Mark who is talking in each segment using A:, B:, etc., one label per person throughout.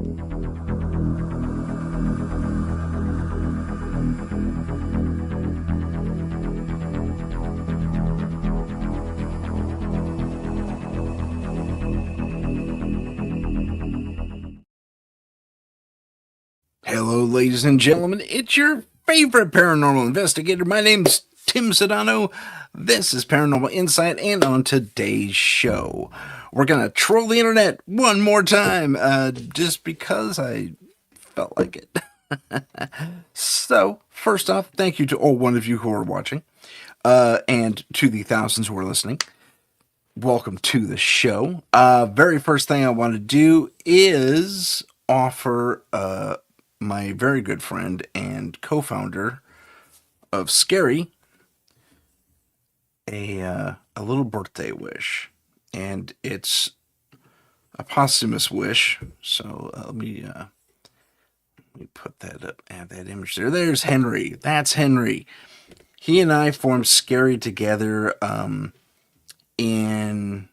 A: Hello, ladies and gentlemen. It's your favorite paranormal investigator. My name's Tim Sedano. This is Paranormal Insight, and on today's show, we're going to troll the internet one more time, just because I felt like it. So, first off, thank you to all one of you who are watching, and to the thousands who are listening. Welcome to the show. Very first thing I want to do is offer my very good friend and co-founder of Scary a little birthday wish, and it's a posthumous wish. So let me put that up. Add that image there. There's Henry. That's Henry. He and I formed Scary together in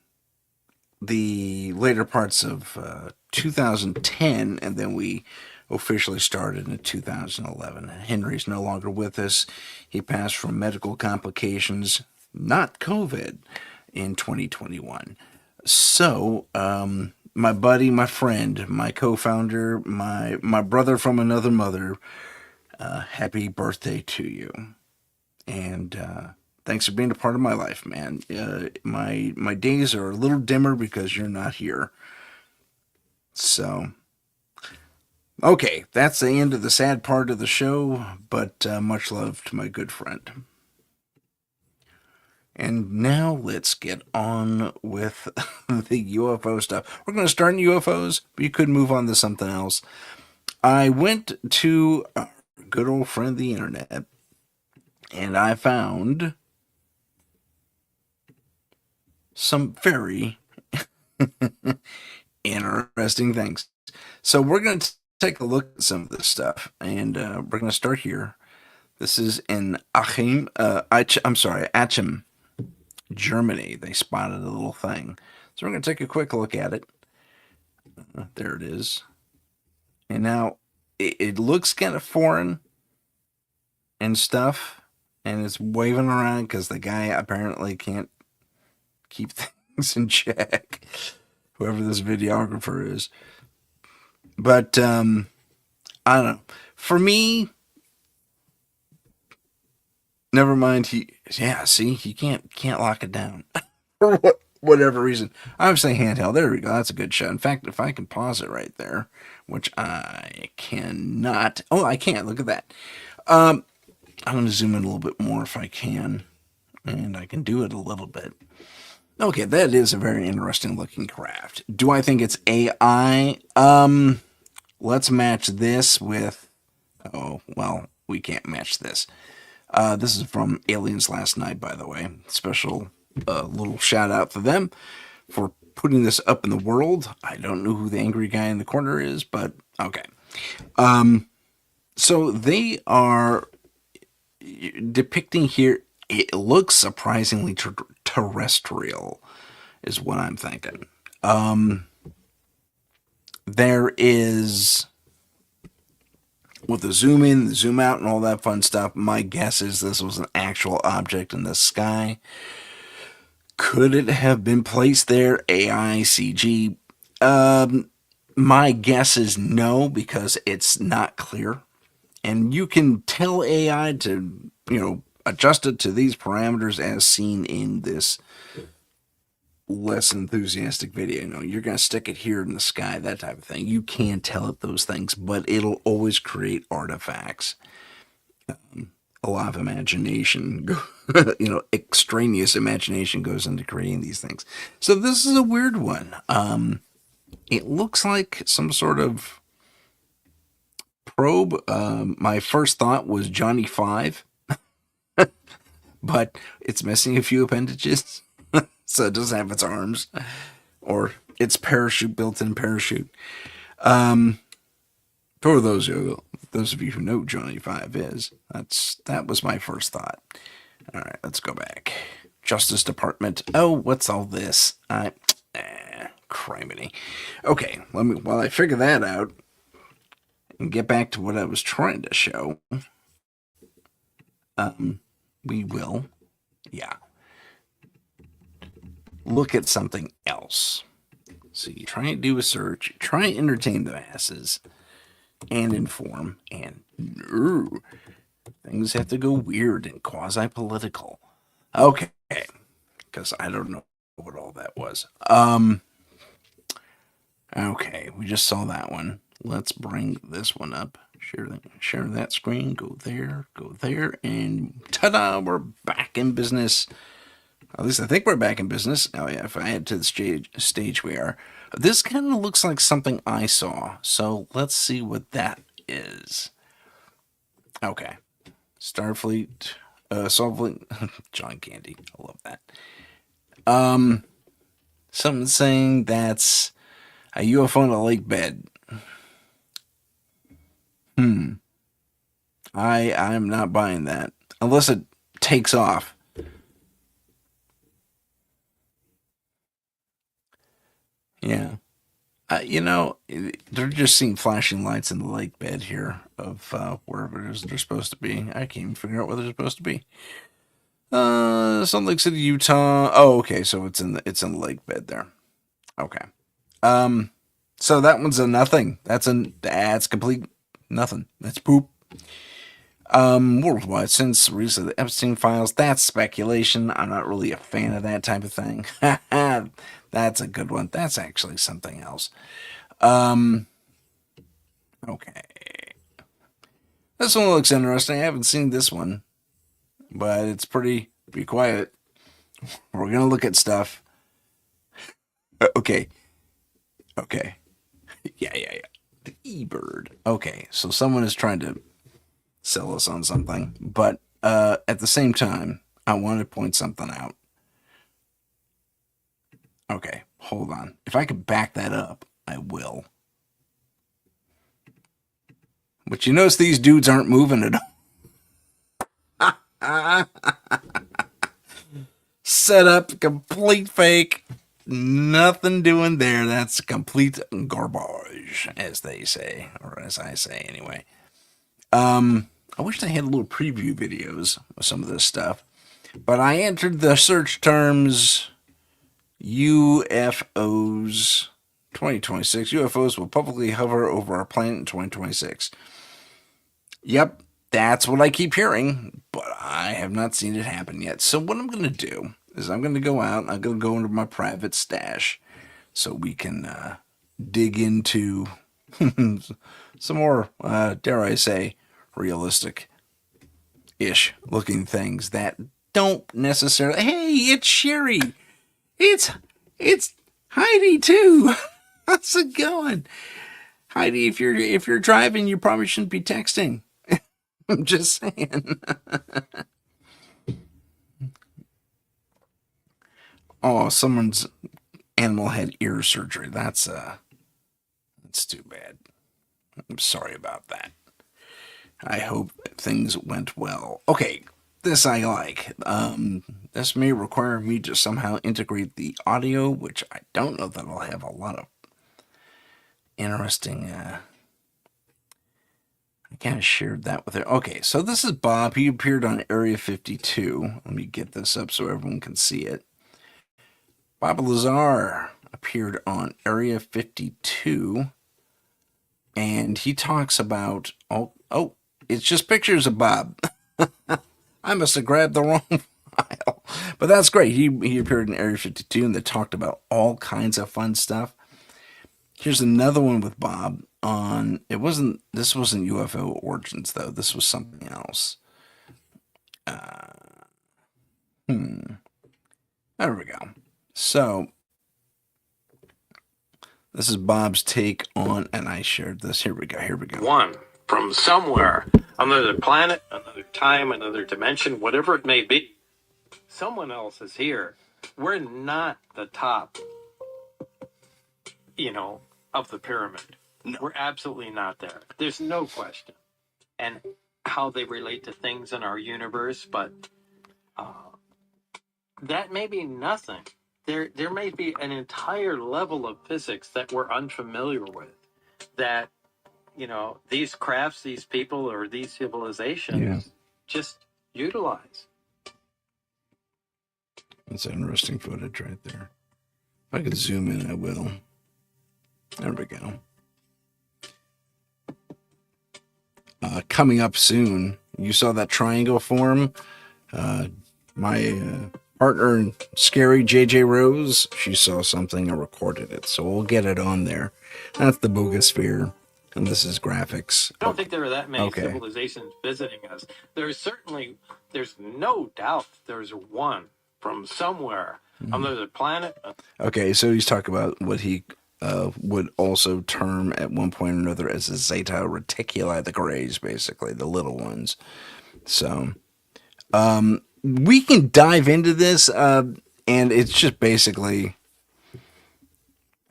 A: the later parts of 2010, and then we officially started in 2011. Henry's no longer with us. He passed from medical complications, not COVID, in 2021. So, my buddy, my friend, my co-founder, my brother from another mother, happy birthday to you. And thanks for being a part of my life, man. My days are a little dimmer because you're not here. So, okay, that's the end of the sad part of the show, but much love to my good friend. And now let's get on with the UFO stuff. We're going to start in UFOs, but you could move on to something else. I went to our good old friend, the internet, and I found some very interesting things. So we're going to take a look at some of this stuff, and we're going to start here. This is in Aachen, Germany. They spotted a little thing. So we're going to take a quick look at it. There it is. And now it looks kind of foreign and stuff, and it's waving around because the guy apparently can't keep things in check, whoever this videographer is. But I don't know. For me, never mind. He can't lock it down for whatever reason. I was saying handheld. There we go. That's a good shot. In fact, if I can pause it right there, which I cannot. Oh, I can. Look at that. I'm going to zoom in a little bit more if I can, and I can do it a little bit. Okay, that is a very interesting looking craft. Do I think it's AI? Let's match this with... Oh, well, we can't match this. This is from Aliens Last Night, by the way. Special little shout out for them for putting this up in the world. I don't know who the angry guy in the corner is, but okay. So they are depicting here, it looks surprisingly terrestrial, is what I'm thinking. There is, with the zoom in, the zoom out, and all that fun stuff, my guess is this was an actual object in the sky. Could it have been placed there? AI, CG? My guess is no, because it's not clear. And you can tell AI to, adjust it to these parameters as seen in this less enthusiastic video. You're going to stick it here in the sky, that type of thing. You can tell it those things, but it'll always create artifacts. A lot of imagination, extraneous imagination goes into creating these things. So this is a weird one. It looks like some sort of probe. My first thought was Johnny 5, but it's missing a few appendages. So it doesn't have its arms or its parachute, built-in parachute. For those of you who know Johnny 5 is, that was my first thought. All right, let's go back. Justice Department. Oh, what's all this? criminy. Okay, while I figure that out and get back to what I was trying to show, we will, yeah, look at something else. So you try and do a search, you try and entertain the masses and inform, and things have to go weird and quasi-political. Okay, because I don't know what all that was. Okay, we just saw that one. Let's bring this one up. Share that screen. Go there, and ta-da! We're back in business. At least I think we're back in business. Oh yeah, if I add to the stage we are. This kind of looks like something I saw. So let's see what that is. Okay, Starfleet, Starfleet, John Candy. I love that. Something saying that's a UFO in a lake bed. I'm not buying that unless it takes off. Yeah. They're just seeing flashing lights in the lake bed here of wherever it is they're supposed to be. I can't even figure out where they're supposed to be. Salt Lake City, Utah. Oh, okay, so it's in the lake bed there. Okay. So that one's a nothing. That's complete nothing. That's poop. Worldwide since the release of the Epstein files. That's speculation. I'm not really a fan of that type of thing. That's a good one. That's actually something else. Okay. This one looks interesting. I haven't seen this one, but it's pretty be quiet. We're gonna look at stuff. Okay. Okay. Yeah. The E-Bird. Okay, so someone is trying to sell us on something, but at the same time, I want to point something out. Okay, hold on. If I could back that up, I will. But you notice these dudes aren't moving at all. Set up, complete fake. Nothing doing there. That's complete garbage, as they say, or as I say anyway. I wish they had little preview videos of some of this stuff, but I entered the search terms UFOs 2026. UFOs will publicly hover over our planet in 2026. Yep, that's what I keep hearing, but I have not seen it happen yet. So what I'm going to do is I'm going to go out and I'm going to go into my private stash so we can dig into some more, dare I say, realistic-ish looking things that don't necessarily. Hey, it's Sherry. It's Heidi too. How's it going, Heidi? If you're driving, you probably shouldn't be texting. I'm just saying. Oh, someone's animal had ear surgery. That's too bad. I'm sorry about that. I hope things went well. Okay, this I like. This may require me to somehow integrate the audio, which I don't know that I'll have a lot of interesting. I kind of shared that with her. Okay, so this is Bob. He appeared on Area 52. Let me get this up so everyone can see it. Bob Lazar appeared on Area 52, and he talks about it's just pictures of Bob. I must have grabbed the wrong file. But that's great. He appeared in Area 52 and they talked about all kinds of fun stuff. Here's another one with Bob on this wasn't UFO Origins though. This was something else. There we go. So this is Bob's take on, and I shared this. Here we go.
B: One from somewhere, another planet, another time, another dimension, whatever it may be. Someone else is here. We're not the top, of the pyramid. No. We're absolutely not there. There's no question. And how they relate to things in our universe, but that may be nothing. there may be an entire level of physics that we're unfamiliar with, that, you know, these crafts, these people, or these civilizations just utilize.
A: That's interesting footage right there. If I could zoom in, I will. There we go. Coming up soon, you saw that triangle form. My partner in Scary, JJ Rose, she saw something and recorded it, so we'll get it on there. That's the Boogosphere, and this is graphics.
B: I don't think there are that many civilizations visiting us. There's no doubt there's one from somewhere on another planet.
A: Okay, so he's talking about what he would also term at one point or another as the Zeta Reticuli, the grays, basically, the little ones. So, we can dive into this, and it's just basically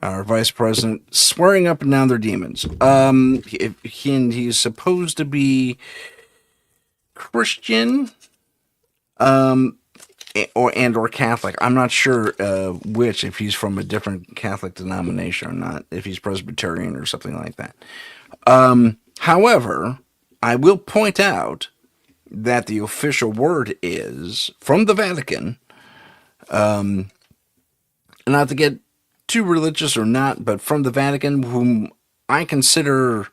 A: our vice president swearing up and down they're demons. He's supposed to be Christian, or Catholic. I'm not sure which, if he's from a different Catholic denomination or not, if he's Presbyterian or something like that. However, I will point out that the official word is from the Vatican, not to get too religious or not, but from the Vatican, whom I consider,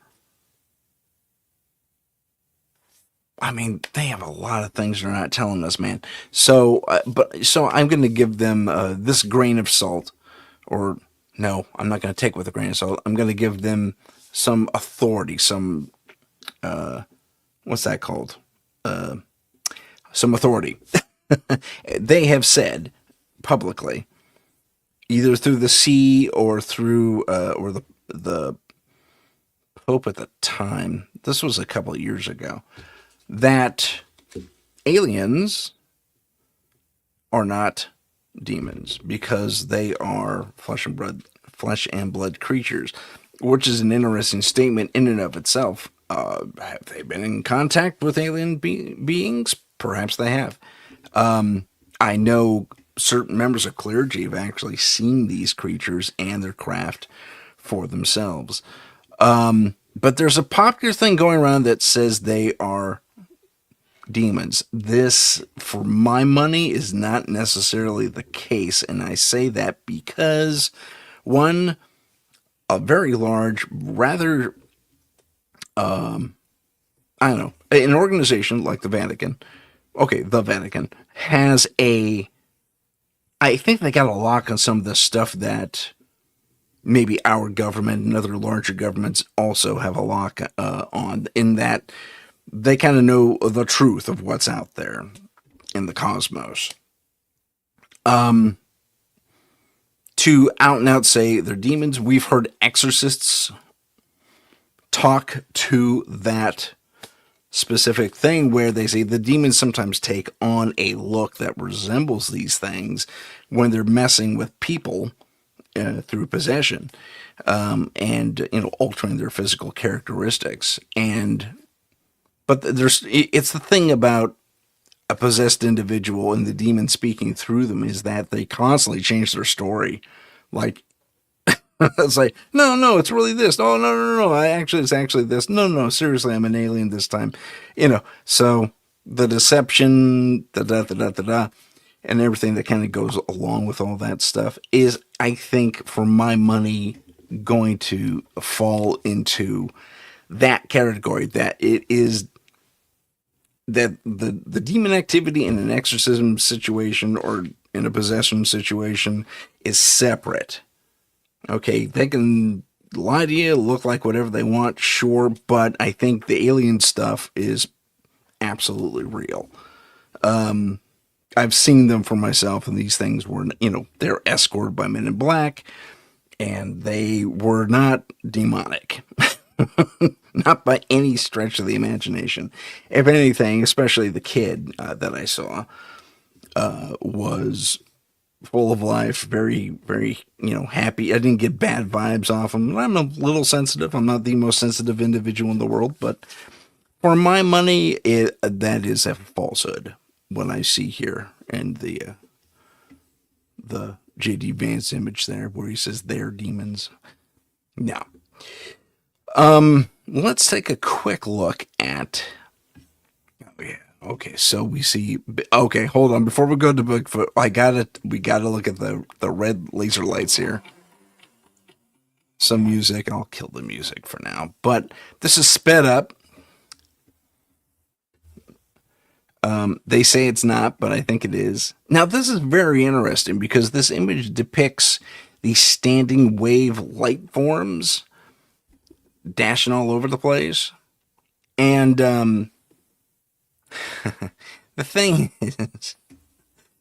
A: I mean, they have a lot of things they're not telling us, man. So I'm going to give them this grain of salt, or no, I'm not going to take it with a grain of salt. I'm going to give them some authority, some, what's that called? Some authority. They have said publicly, either through the sea or through, or the Pope at the time, this was a couple of years ago, that aliens are not demons because they are flesh and blood creatures, which is an interesting statement in and of itself. Have they been in contact with alien beings? Perhaps they have. I know certain members of clergy have actually seen these creatures and their craft for themselves. But there's a popular thing going around that says they are demons. This, for my money, is not necessarily the case, and I say that because, one, a very large, rather, I don't know, an organization like the Vatican, the Vatican, has I think they got a lock on some of the stuff that maybe our government and other larger governments also have a lock on, in that they kind of know the truth of what's out there in the cosmos. To out and out say they're demons, we've heard exorcists talk to that specific thing where they say the demons sometimes take on a look that resembles these things when they're messing with people through possession, and altering their physical characteristics. But it's the thing about a possessed individual and the demon speaking through them is that they constantly change their story. Like, it's like, no, it's really this. Oh, no. It's actually this. No, seriously, I'm an alien this time. So the deception, and everything that kind of goes along with all that stuff is, I think, for my money, going to fall into that category, that it is that the demon activity in an exorcism situation or in a possession situation is separate. Okay, they can lie to you, look like whatever they want, sure, but I think the alien stuff is absolutely real. I've seen them for myself, and these things were, they're escorted by men in black, and they were not demonic. Not by any stretch of the imagination. If anything, especially the kid that I saw was full of life, very, very, happy. I didn't get bad vibes off him. I'm a little sensitive. I'm not the most sensitive individual in the world, but for my money, that is a falsehood. What I see here, and the J.D. Vance image there where he says they're demons. Now, let's take a quick look at. Oh yeah. Okay, so we see. Okay, hold on. Before we go to Bigfoot, we gotta look at the red laser lights here. Some music. I'll kill the music for now. But this is sped up. They say it's not, but I think it is. Now, this is very interesting because this image depicts these standing wave light forms dashing all over the place. And the thing is,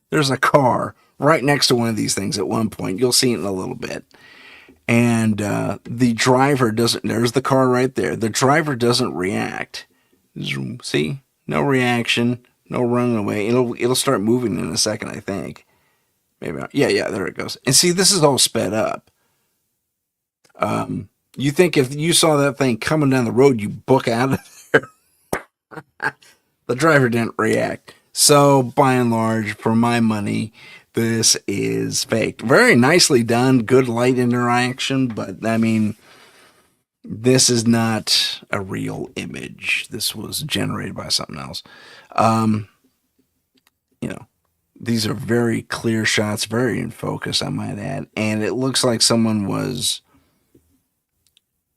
A: there's a car right next to one of these things at one point. You'll see it in a little bit. And the driver doesn't, there's the car right there. The driver doesn't react. See? No reaction. No running away. It'll start moving in a second, I think. Maybe not. Yeah, there it goes. And see, this is all sped up. You think if you saw that thing coming down the road, you book out of there. The driver didn't react. So, by and large, for my money, this is fake. Very nicely done. Good light interaction, but I mean, this is not a real image. This was generated by something else. You know, these are very clear shots, very in focus, I might add. And it looks like someone was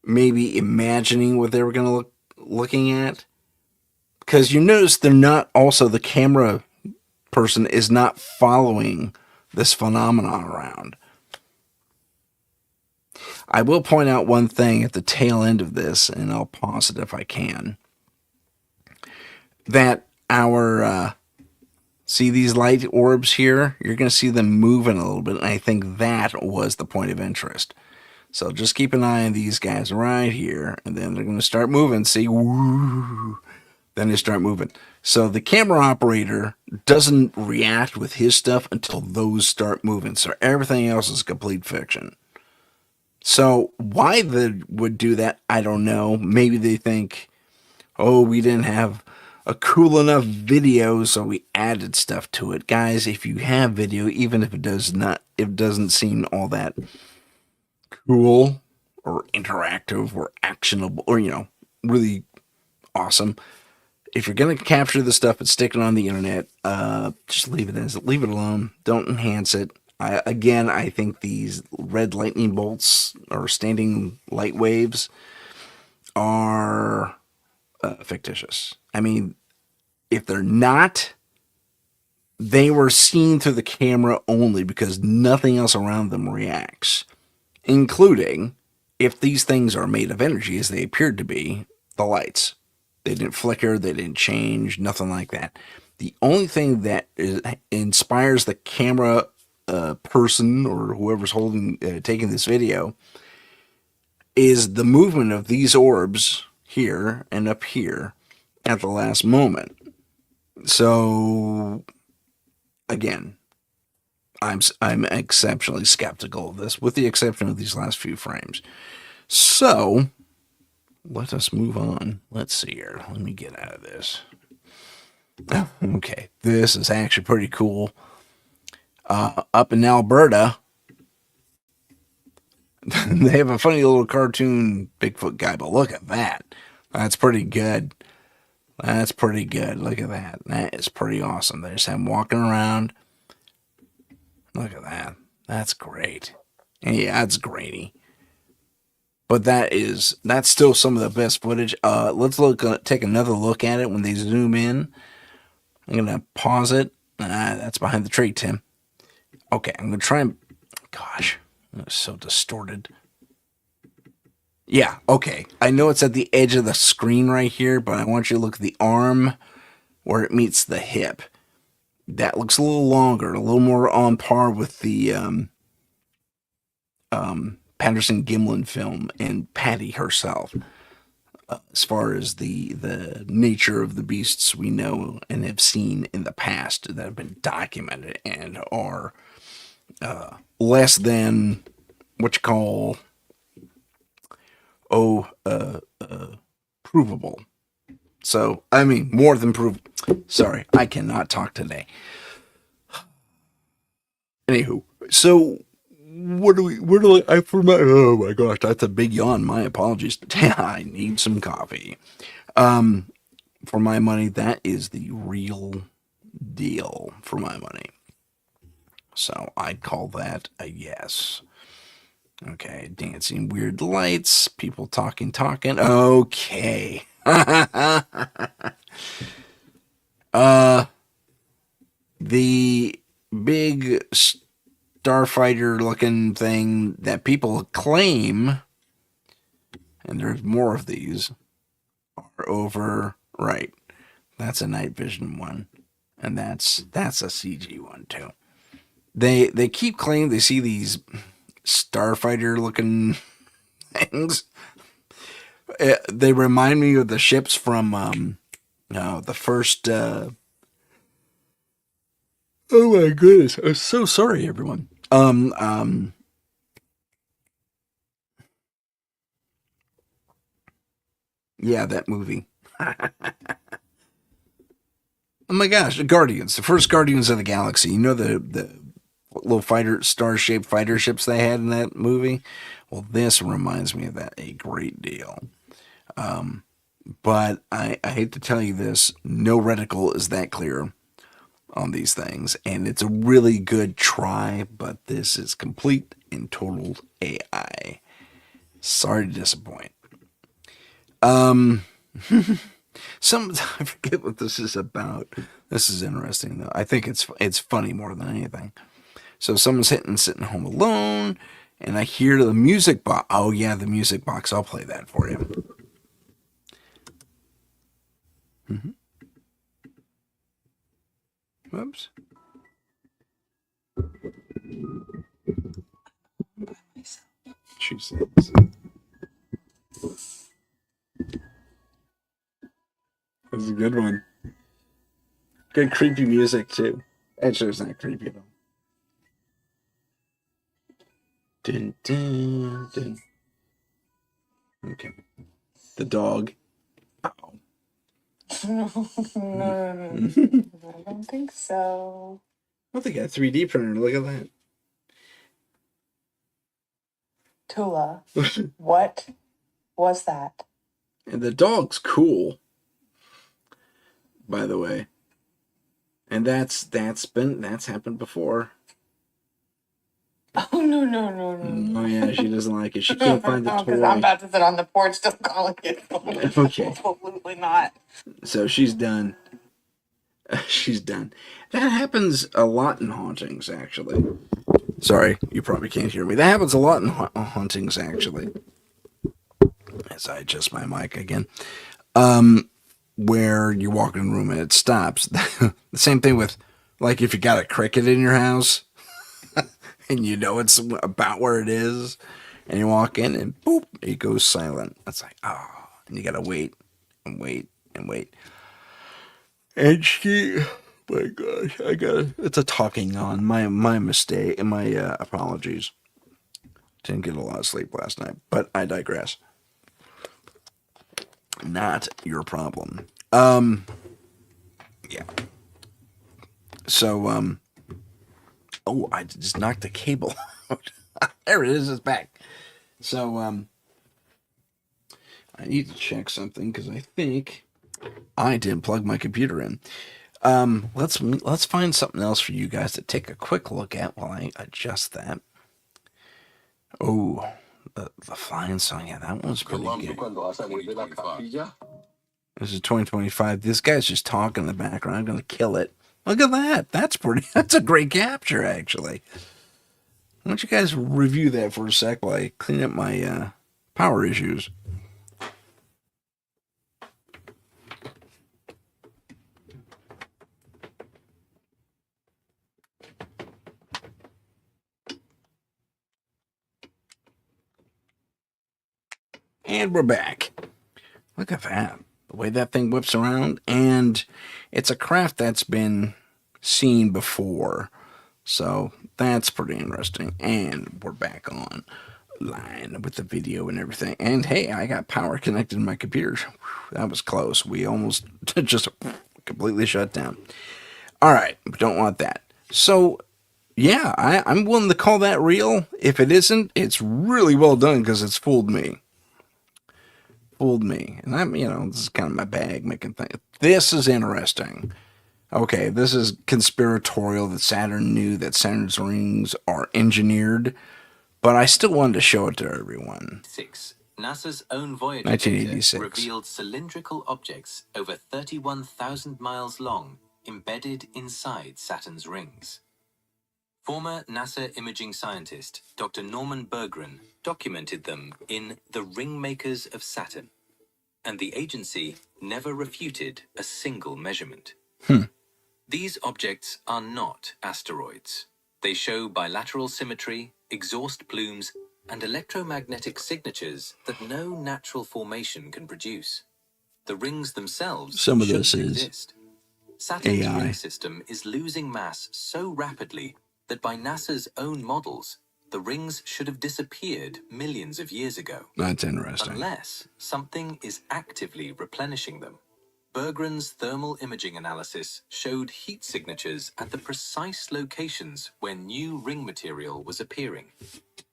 A: maybe imagining what they were going to looking at. Because you notice they're not also, the camera person is not following this phenomenon around. I will point out one thing at the tail end of this, and I'll pause it if I can. That see these light orbs here? You're going to see them moving a little bit, and I think that was the point of interest. So just keep an eye on these guys right here, and then they're going to start moving. See, woo, then they start moving. So the camera operator doesn't react with his stuff until those start moving. So everything else is complete fiction. So why they would do that, I don't know. Maybe they think, oh, we didn't have a cool enough video, so we added stuff to it. Guys, if you have video, even if it doesn't seem all that cool or interactive or actionable or, really awesome, if you're going to capture the stuff and stick it on the internet, just leave it alone. Don't enhance it. I think these red lightning bolts or standing light waves are fictitious. I mean, if they're not, they were seen through the camera only because nothing else around them reacts, including if these things are made of energy, as they appeared to be, the lights. They didn't flicker, they didn't change, nothing like that. The only thing that inspires the camera person or whoever's taking this video is the movement of these orbs here and up here at the last moment. So again, I'm exceptionally skeptical of this, with the exception of these last few frames. So let us move on. Let's see here. Let me get out of this. Okay, this is actually pretty cool. Up in Alberta, they have a funny little cartoon Bigfoot guy, but look at that. That's pretty good. That's pretty good. Look at that. That is pretty awesome. They just have him walking around. Look at that. That's great. And yeah, that's grainy. But that's still some of the best footage. Let's take another look at it when they zoom in. I'm going to pause it. That's behind the tree, Tim. Okay, I'm going to try and... Gosh, that's so distorted. Yeah, okay. I know it's at the edge of the screen right here, but I want you to look at the arm where it meets the hip. That looks a little longer, a little more on par with the Patterson Gimlin film and Patty herself, as far as the nature of the beasts we know and have seen in the past that have been documented and are less than what you call provable. So, I mean, more than provable. Sorry, I cannot talk today. Anywho, So I forgot. Oh my gosh, that's a big yawn. My apologies. I need some coffee. For my money, that is the real deal for my money. So I'd call that a yes. Okay, dancing weird lights, people talking. Okay. The big starfighter looking thing that people claim, and there's more of these, are over right. That's a night vision one. And that's a CG one too. They keep claiming they see these starfighter looking things. They remind me of the ships from the first. Oh my goodness! I'm so sorry, everyone. Yeah, that movie. Oh my gosh, the Guardians, the first Guardians of the Galaxy. You know the little star-shaped fighter ships they had in that movie. Well, this reminds me of that a great deal. But I hate to tell you this, no reticle is that clear on these things, and it's a really good try, but this is complete and total AI. Sorry to disappoint. I forget what this is about. This is interesting though. I think it's funny more than anything. So someone's sitting home alone, and I hear the music box. Oh yeah, the music box. I'll play that for you. Mm-hmm. Whoops. She says. That's a good one. Good creepy music too. Actually, it's not creepy at all. Dun, dun, dun. Okay. The dog. Oh.
C: No, I don't think so.
A: I think I got a 3D printer. Look at that.
C: Tula, what was that?
A: And the dog's cool, by the way. And that's happened before.
C: Oh no.
A: Oh yeah, she doesn't like it. She can't find the toy.
C: Because I'm about to sit on the porch still calling it.
A: Okay.
C: Absolutely not.
A: So she's done. She's done. That happens a lot in hauntings, actually. Sorry, you probably can't hear me. That happens a lot in hauntings, actually. As I adjust my mic again. Where you walk in a room and it stops. The same thing with, like, if you got a cricket in your house and you know it's about where it is, and you walk in and boop, it goes silent. It's like, oh, and you gotta wait and wait and wait. And she, my gosh, it's a talking on. My mistake, and my apologies. Didn't get a lot of sleep last night, but I digress. Not your problem. Yeah. So, oh, I just knocked the cable out. There it is, it's back. So, I need to check something because I think I didn't plug my computer in. Let's find something else for you guys to take a quick look at while I adjust that. Oh, the flying song, yeah, that one's pretty good. This is 2025. This guy's just talking in the background. I'm gonna kill it. Look at that. That's a great capture, actually. Why don't you guys review that for a sec while I clean up my power issues? And we're back. Look at that. The way that thing whips around. And it's a craft that's been seen before. So that's pretty interesting. And we're back on line with the video and everything. And hey, I got power connected to my computer. That was close. We almost just completely shut down. All right. We don't want that. So Yeah, I'm willing to call that real. If it isn't, it's really well done because it's fooled me. Fooled me. And this is kind of my bag making things. This is interesting. Okay, this is conspiratorial that Saturn knew that Saturn's rings are engineered, but I still wanted to show it to everyone.
D: NASA's own Voyager
A: 1986
D: data revealed cylindrical objects over 31,000 miles long embedded inside Saturn's rings. Former NASA imaging scientist Dr. Norman Berggren documented them in The Ringmakers of Saturn, and the agency never refuted a single measurement. These objects are not asteroids. They show bilateral symmetry, exhaust plumes, and electromagnetic signatures that no natural formation can produce. The rings themselves
A: Some of this
D: shouldn't
A: is
D: exist. Saturn's
A: AI.
D: ring system is losing mass so rapidly that by NASA's own models, the rings should have disappeared millions of years ago.
A: That's interesting.
D: Unless something is actively replenishing them. Berggren's thermal imaging analysis showed heat signatures at the precise locations where new ring material was appearing.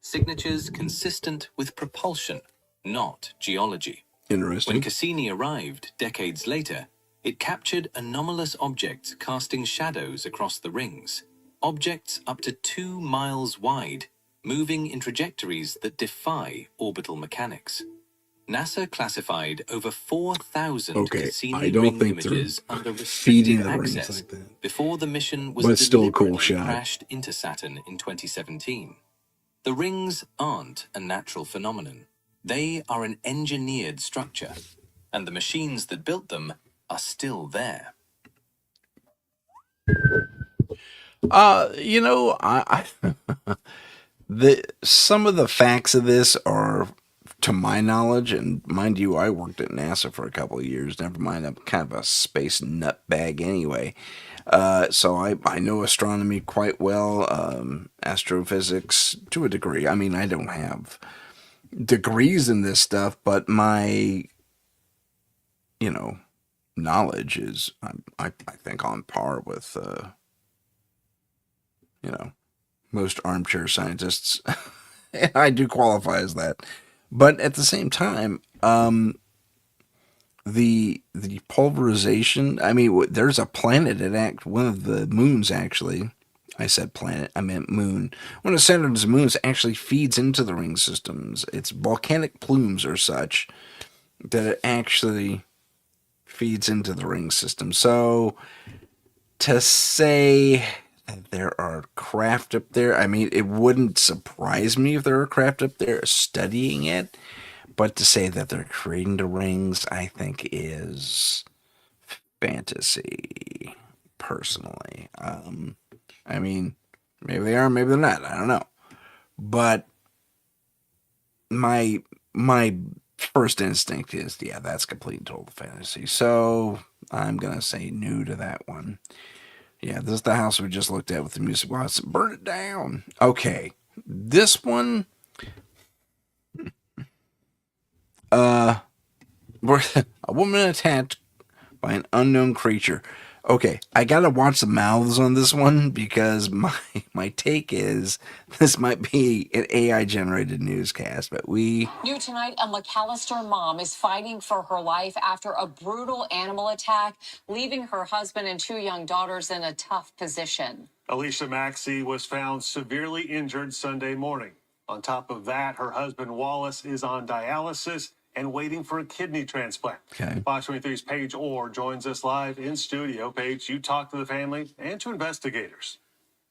D: Signatures consistent with propulsion, not geology.
A: Interesting.
D: When Cassini arrived decades later, it captured anomalous objects casting shadows across the rings. Objects up to 2 miles wide, moving in trajectories that defy orbital mechanics. NASA classified over 4,000 Cassini ring images under restricted access before the mission was deliberately crashed into Saturn in 2017. The rings aren't a natural phenomenon. They are an engineered structure, and the machines that built them are still there.
A: Some of the facts of this are, to my knowledge, and mind you, I worked at NASA for a couple of years. Never mind, I'm kind of a space nutbag anyway. So I know astronomy quite well, astrophysics to a degree. I mean, I don't have degrees in this stuff, but my, knowledge is, I think, on par with, most armchair scientists. And I do qualify as that. But at the same time, the pulverization, I mean, there's a planet one of the moons actually, I said planet, I meant moon. One of Saturn's moons actually feeds into the ring systems. It's volcanic plumes or such that it actually feeds into the ring system. So to say that there are craft up there, I mean, it wouldn't surprise me if there are craft up there studying it. But to say that they're creating the rings, I think is fantasy, personally. I mean, maybe they are, maybe they're not. I don't know. But my first instinct is, yeah, that's complete and total fantasy. So I'm going to say no to that one. Yeah, this is the house we just looked at with the music box. Burn it down. Okay. This one... a woman attacked by an unknown creature. Okay, I gotta watch the mouths on this one because my take is this might be an AI generated newscast, but New
E: tonight, a McAllister mom is fighting for her life after a brutal animal attack, leaving her husband and 2 young daughters in a tough position.
F: Alicia Maxey was found severely injured Sunday morning. On top of that, her husband Wallace is on dialysis and waiting for a kidney transplant.
A: Okay.
F: Fox 23's Paige Orr joins us live in studio. Paige, you talked to the family and to investigators.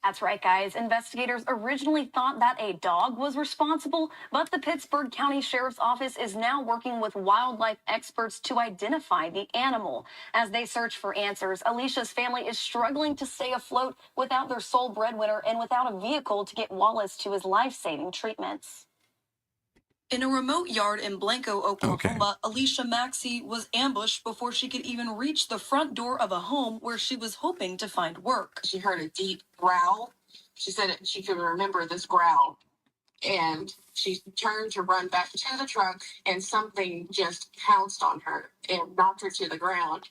G: That's right, guys. Investigators originally thought that a dog was responsible, but the Pittsburgh County Sheriff's Office is now working with wildlife experts to identify the animal. As they search for answers, Alicia's family is struggling to stay afloat without their sole breadwinner and without a vehicle to get Wallace to his life-saving treatments.
H: In a remote yard in Blanco, Oklahoma, Alicia Maxey was ambushed before she could even reach the front door of a home where she was hoping to find work.
I: She heard a deep growl. She said she could remember this growl. And she turned to run back to the truck, and something just pounced on her and knocked her to the ground.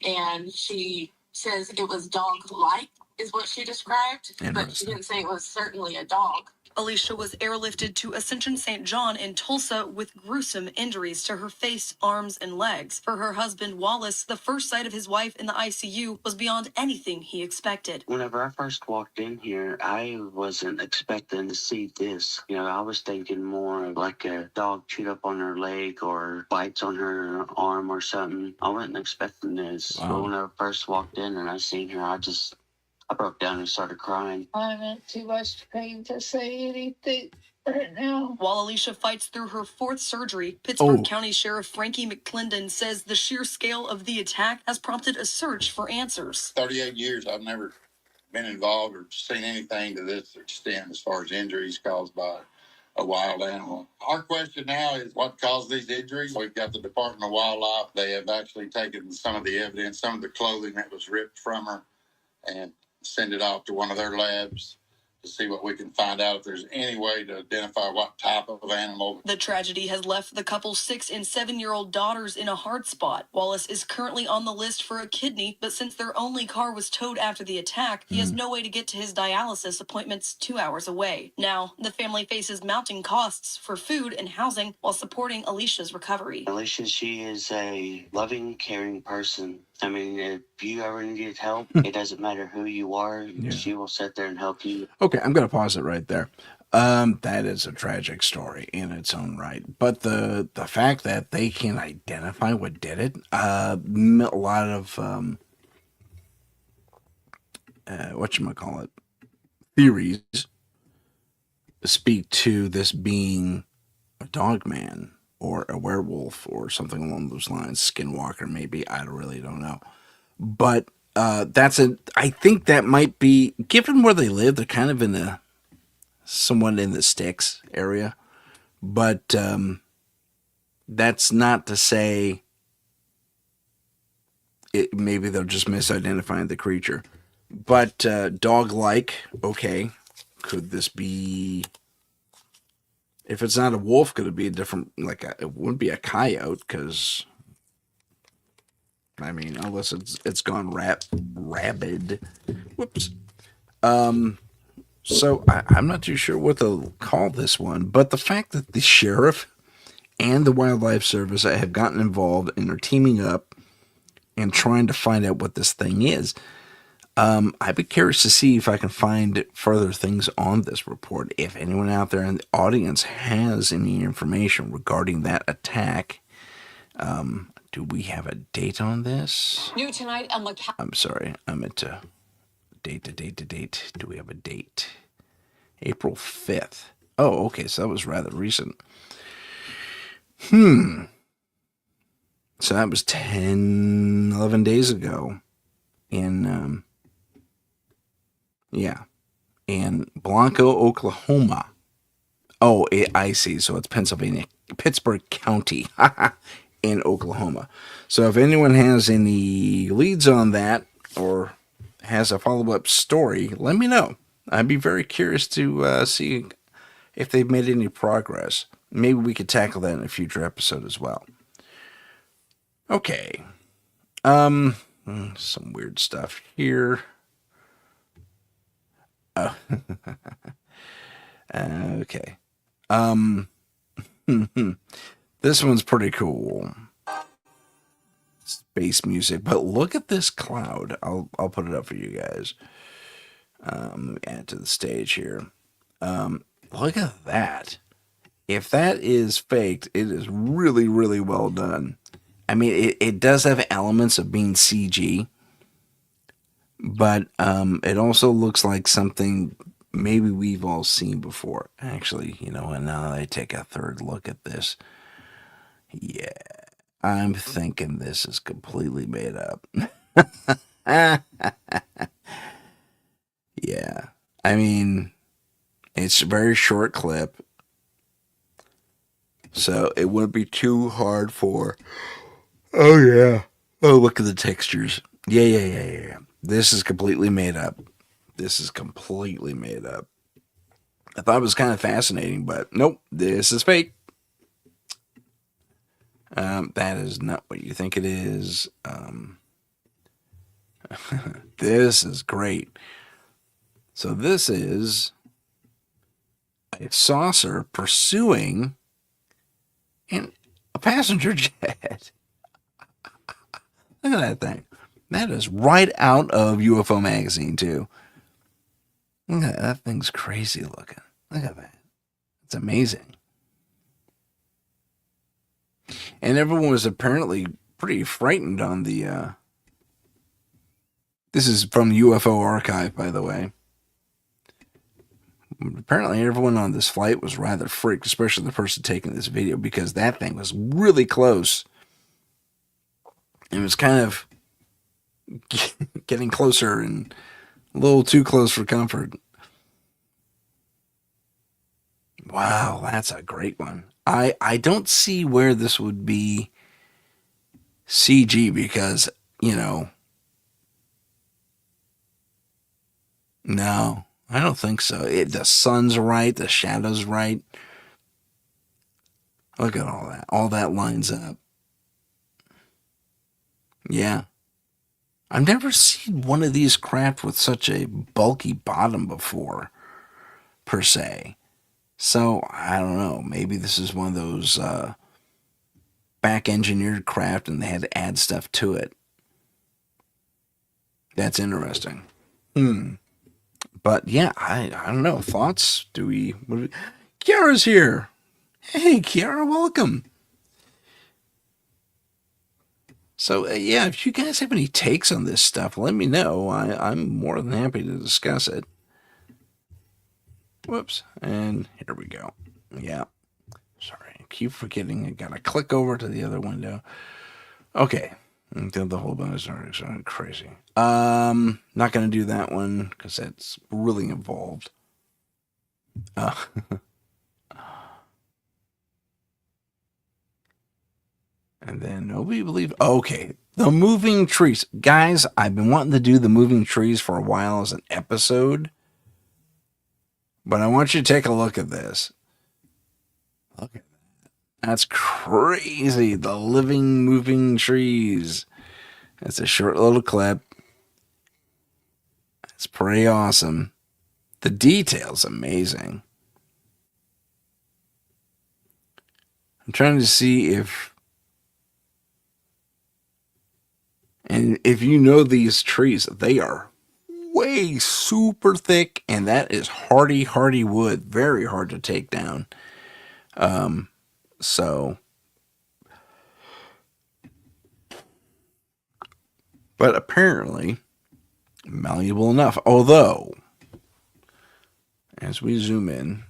I: And she says it was dog-like. is what she described, but she didn't say it was certainly a dog.
H: Alicia was airlifted to Ascension St. John in Tulsa with gruesome injuries to her face, arms, and legs. For her husband, Wallace, the first sight of his wife in the ICU was beyond anything he expected.
J: Whenever I first walked in here, I wasn't expecting to see this. You know, I was thinking more of like a dog chewed up on her leg or bites on her arm or something. I wasn't expecting this.
A: Wow.
J: But when I first walked in and I seen her, I broke down and started crying.
K: I'm in too much pain to say anything right now.
H: While Alicia fights through her fourth surgery, Pittsburgh County Sheriff Frankie McClendon says the sheer scale of the attack has prompted a search for answers.
L: 38 years, I've never been involved or seen anything to this extent as far as injuries caused by a wild animal. Our question now is what caused these injuries? We've got the Department of Wildlife. They have actually taken some of the evidence, some of the clothing that was ripped from her, and send it off to one of their labs to see what we can find out if there's any way to identify what type of animal.
H: The tragedy has left the couple's 6- and 7-year-old daughters in a hard spot. Wallace is currently on the list for a kidney, but since their only car was towed after the attack, he has no way to get to his dialysis appointments 2 hours away. Now, the family faces mounting costs for food and housing while supporting Alicia's recovery.
J: Alicia, she is a loving, caring person. I mean, if you ever needed help, it doesn't matter who you are, she will sit there and help you.
A: Okay, I'm going to pause it right there. That is a tragic story in its own right. But the fact that they can identify what did it, a lot of, theories speak to this being a dog man or a werewolf or something along those lines. Skinwalker, maybe. I really don't know. But I think that might be, given where they live, they're kind of somewhat in the sticks area. But that's not to say maybe they're just misidentifying the creature. But dog-like, okay. Could this be... If it's not a wolf, could it be a different... it wouldn't be a coyote, because... I mean, unless it's gone rabid. Whoops. So I'm not too sure what to call this one, but the fact that the sheriff and the wildlife service have gotten involved and are teaming up and trying to find out what this thing is, I'd be curious to see if I can find further things on this report. If anyone out there in the audience has any information regarding that attack, do we have a date on this?
E: New tonight,
A: I'm sorry, I meant to date. Do we have a date? April 5th. Oh, okay, so that was rather recent. So that was 11 days ago in Blanco, Oklahoma. Oh, I see. So it's Pittsburgh County in Oklahoma. So if anyone has any leads on that or has a follow-up story, let me know. I'd be very curious to see if they've made any progress. Maybe we could tackle that in a future episode as well. Okay. Some weird stuff here. Oh. Okay. This one's pretty cool. Space music, but look at this cloud. I'll put it up for you guys. Let me add to the stage here. Look at that. If that is faked, it is really, really well done. I mean, it does have elements of being CG, but it also looks like something maybe we've all seen before. Actually, and now that I take a third look at this, yeah, I'm thinking this is completely made up. Yeah, I mean, it's a very short clip, so it wouldn't be too hard for... Oh, yeah. Oh, look at the textures. Yeah. This is completely made up. I thought it was kind of fascinating, but nope, this is fake. That is not what you think it is. This is great. So this is a saucer pursuing a passenger jet. Look at that thing. That is right out of UFO magazine, too. Look at that. That thing's crazy looking. Look at that. It's amazing. And everyone was apparently pretty frightened on the... This is from UFO Archive, by the way. Apparently everyone on this flight was rather freaked, especially the person taking this video, because that thing was really close. It was kind of getting closer and a little too close for comfort. Wow, that's a great one. I don't see where this would be CG because, no, I don't think so. The sun's right, the shadow's right. Look at all that. All that lines up. Yeah. I've never seen one of these craft with such a bulky bottom before, per se. So, I don't know. Maybe this is one of those back-engineered craft and they had to add stuff to it. That's interesting. But, yeah, I don't know. Thoughts? Kiara's here. Hey, Kiara, welcome. So, yeah, if you guys have any takes on this stuff, let me know. I'm more than happy to discuss it. Whoops. And here we go. Yeah. Sorry. I keep forgetting. I got to click over to the other window. Okay. Until the whole bunch started crazy. Not going to do that one because that's really involved. And then nobody believe. Okay, the moving trees, guys. I've been wanting to do the moving trees for a while as an episode, but I want you to take a look at this. Look at that. That's crazy. The living, moving trees. It's a short little clip. It's pretty awesome. The detail's amazing. I'm trying to see if you know these trees, they are way super thick, and that is hardy wood. Very hard to take down. But apparently malleable enough. Although, as we zoom in,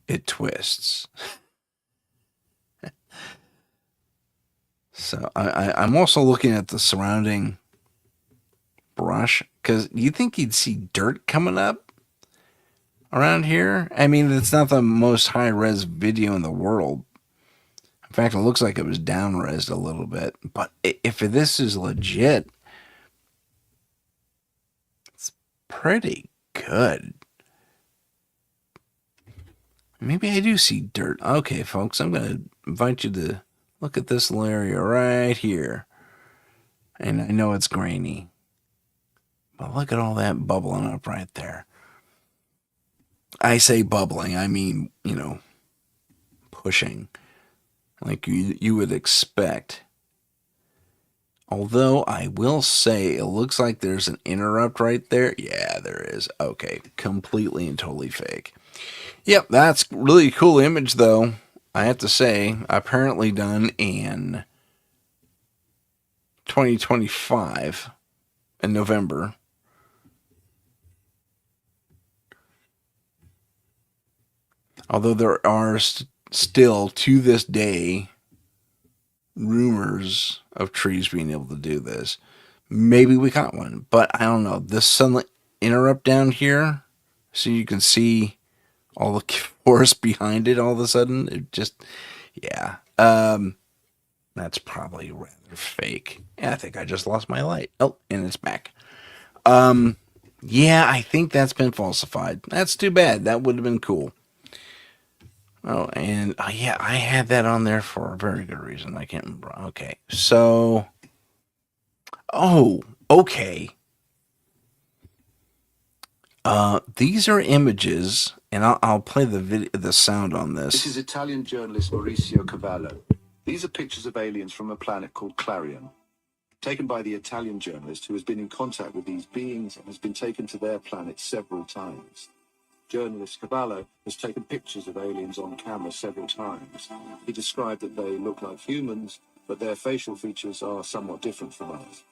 A: it twists. So I'm also looking at the surrounding brush because you think you'd see dirt coming up around here. I mean, it's not the most high-res video in the world. In fact, it looks like it was down-resed a little bit. But if this is legit, it's pretty good. Maybe I do see dirt. Okay, folks, I'm going to invite you to look at this little area right here. And I know it's grainy. But look at all that bubbling up right there. I say bubbling, I mean, pushing. Like you would expect. Although I will say it looks like there's an interrupt right there. Yeah, there is. Okay, completely and totally fake. Yep, that's really cool image though. I have to say, apparently done in 2025 in November. Although there are still, to this day, rumors of trees being able to do this. Maybe we got one, but I don't know. This sunlight interrupt down here, so you can see all the forest behind it all of a sudden. It just, yeah. That's probably rather fake. Yeah, I think I just lost my light. Oh, and it's back. Yeah, I think that's been falsified. That's too bad. That would have been cool. Oh, and yeah, I had that on there for a very good reason. I can't remember. Okay, so, okay. These are images, and I'll play the sound on this.
M: This is Italian journalist Maurizio Cavallo. These are pictures of aliens from a planet called Clarion, taken by the Italian journalist who has been in contact with these beings and has been taken to their planet several times. Journalist Cavallo has taken pictures of aliens on camera several times. He described that they look like humans, but their facial features are somewhat different from ours.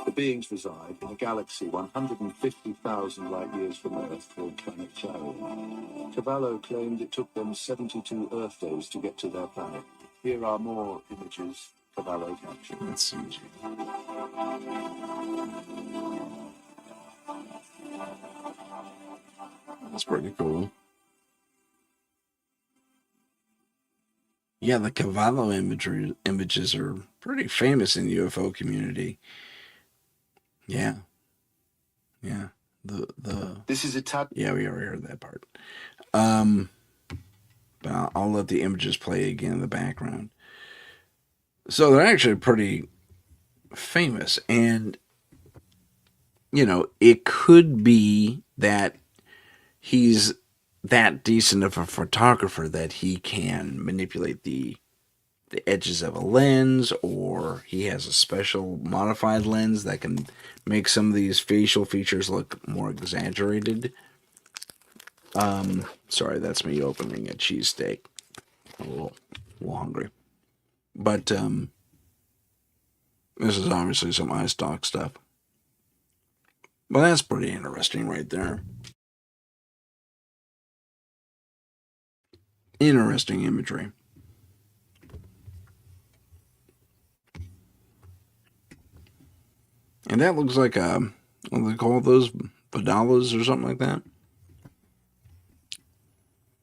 M: The beings reside in a galaxy 150,000 light years from Earth called Planet Clarion. Cavallo claimed it took them 72 Earth days to get to their planet. Here are more images Cavallo captured.
A: Let's see. That's pretty cool. Yeah, the Cavallo images are pretty famous in the UFO community. Yeah.
M: This is
A: Yeah, we already heard that part. But I'll let the images play again in the background. So they're actually pretty famous, and it could be that he's that decent of a photographer that he can manipulate the edges of a lens, or he has a special modified lens that can make some of these facial features look more exaggerated. Sorry, that's me opening a cheesesteak. I'm a little hungry. But this is obviously some iStock stuff. Well, that's pretty interesting right there. Interesting imagery. And that looks like what do they call those? Badalas or something like that.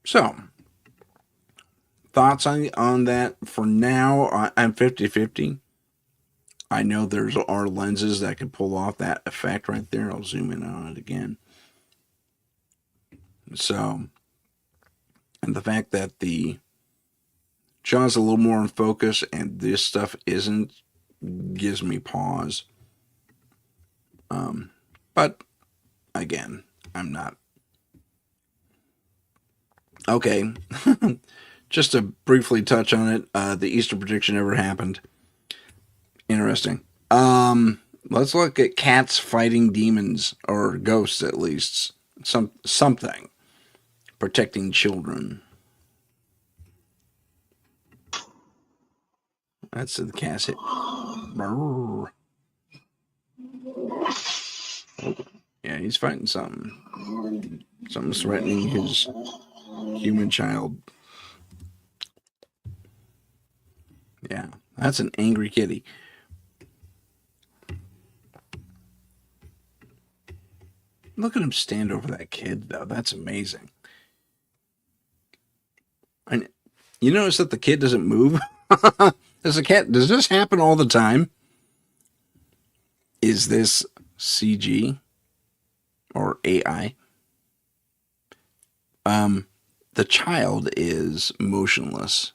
A: So, thoughts on that? For now, I'm 50-50. I know there are lenses that can pull off that effect right there. I'll zoom in on it again. So, and the fact that the shot's a little more in focus and this stuff isn't gives me pause. But again, I'm not. Okay, just to briefly touch on it, the Easter prediction never happened. Interesting. Let's look at cats fighting demons, or ghosts at least. Something. Protecting children. That's the cat's hit. Brrr. Yeah, he's fighting something. Something's threatening his human child. Yeah, that's an angry kitty. Look at him stand over that kid, though. That's amazing. And you notice that the kid doesn't move? Does this happen all the time? Is this CG or AI? The child is motionless.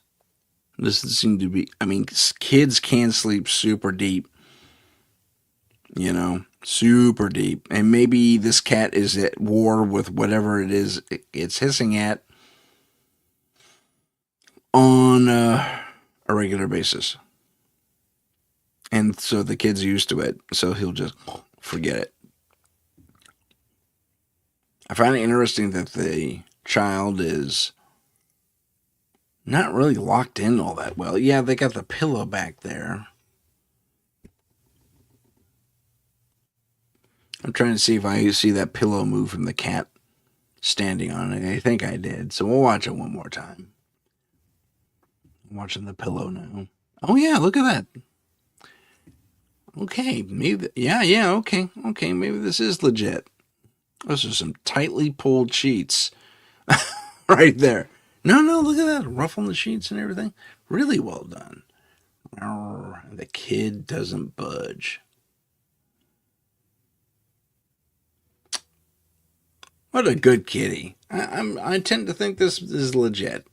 A: This doesn't seem to be. I mean, kids can sleep super deep. Super deep. And maybe this cat is at war with whatever it is it's hissing at on a regular basis. And so the kid's used to it, so he'll just forget it. I find it interesting that the child is not really locked in all that well. Yeah, they got the pillow back there. I'm trying to see if I see that pillow move from the cat standing on it. I think I did. So we'll watch it one more time. I'm watching the pillow now. Oh yeah, look at that. Okay, maybe. Yeah. Okay. Maybe this is legit. Those are some tightly pulled sheets, right there. No, look at that, ruffling the sheets and everything. Really well done. The kid doesn't budge. What a good kitty. I tend to think this is legit.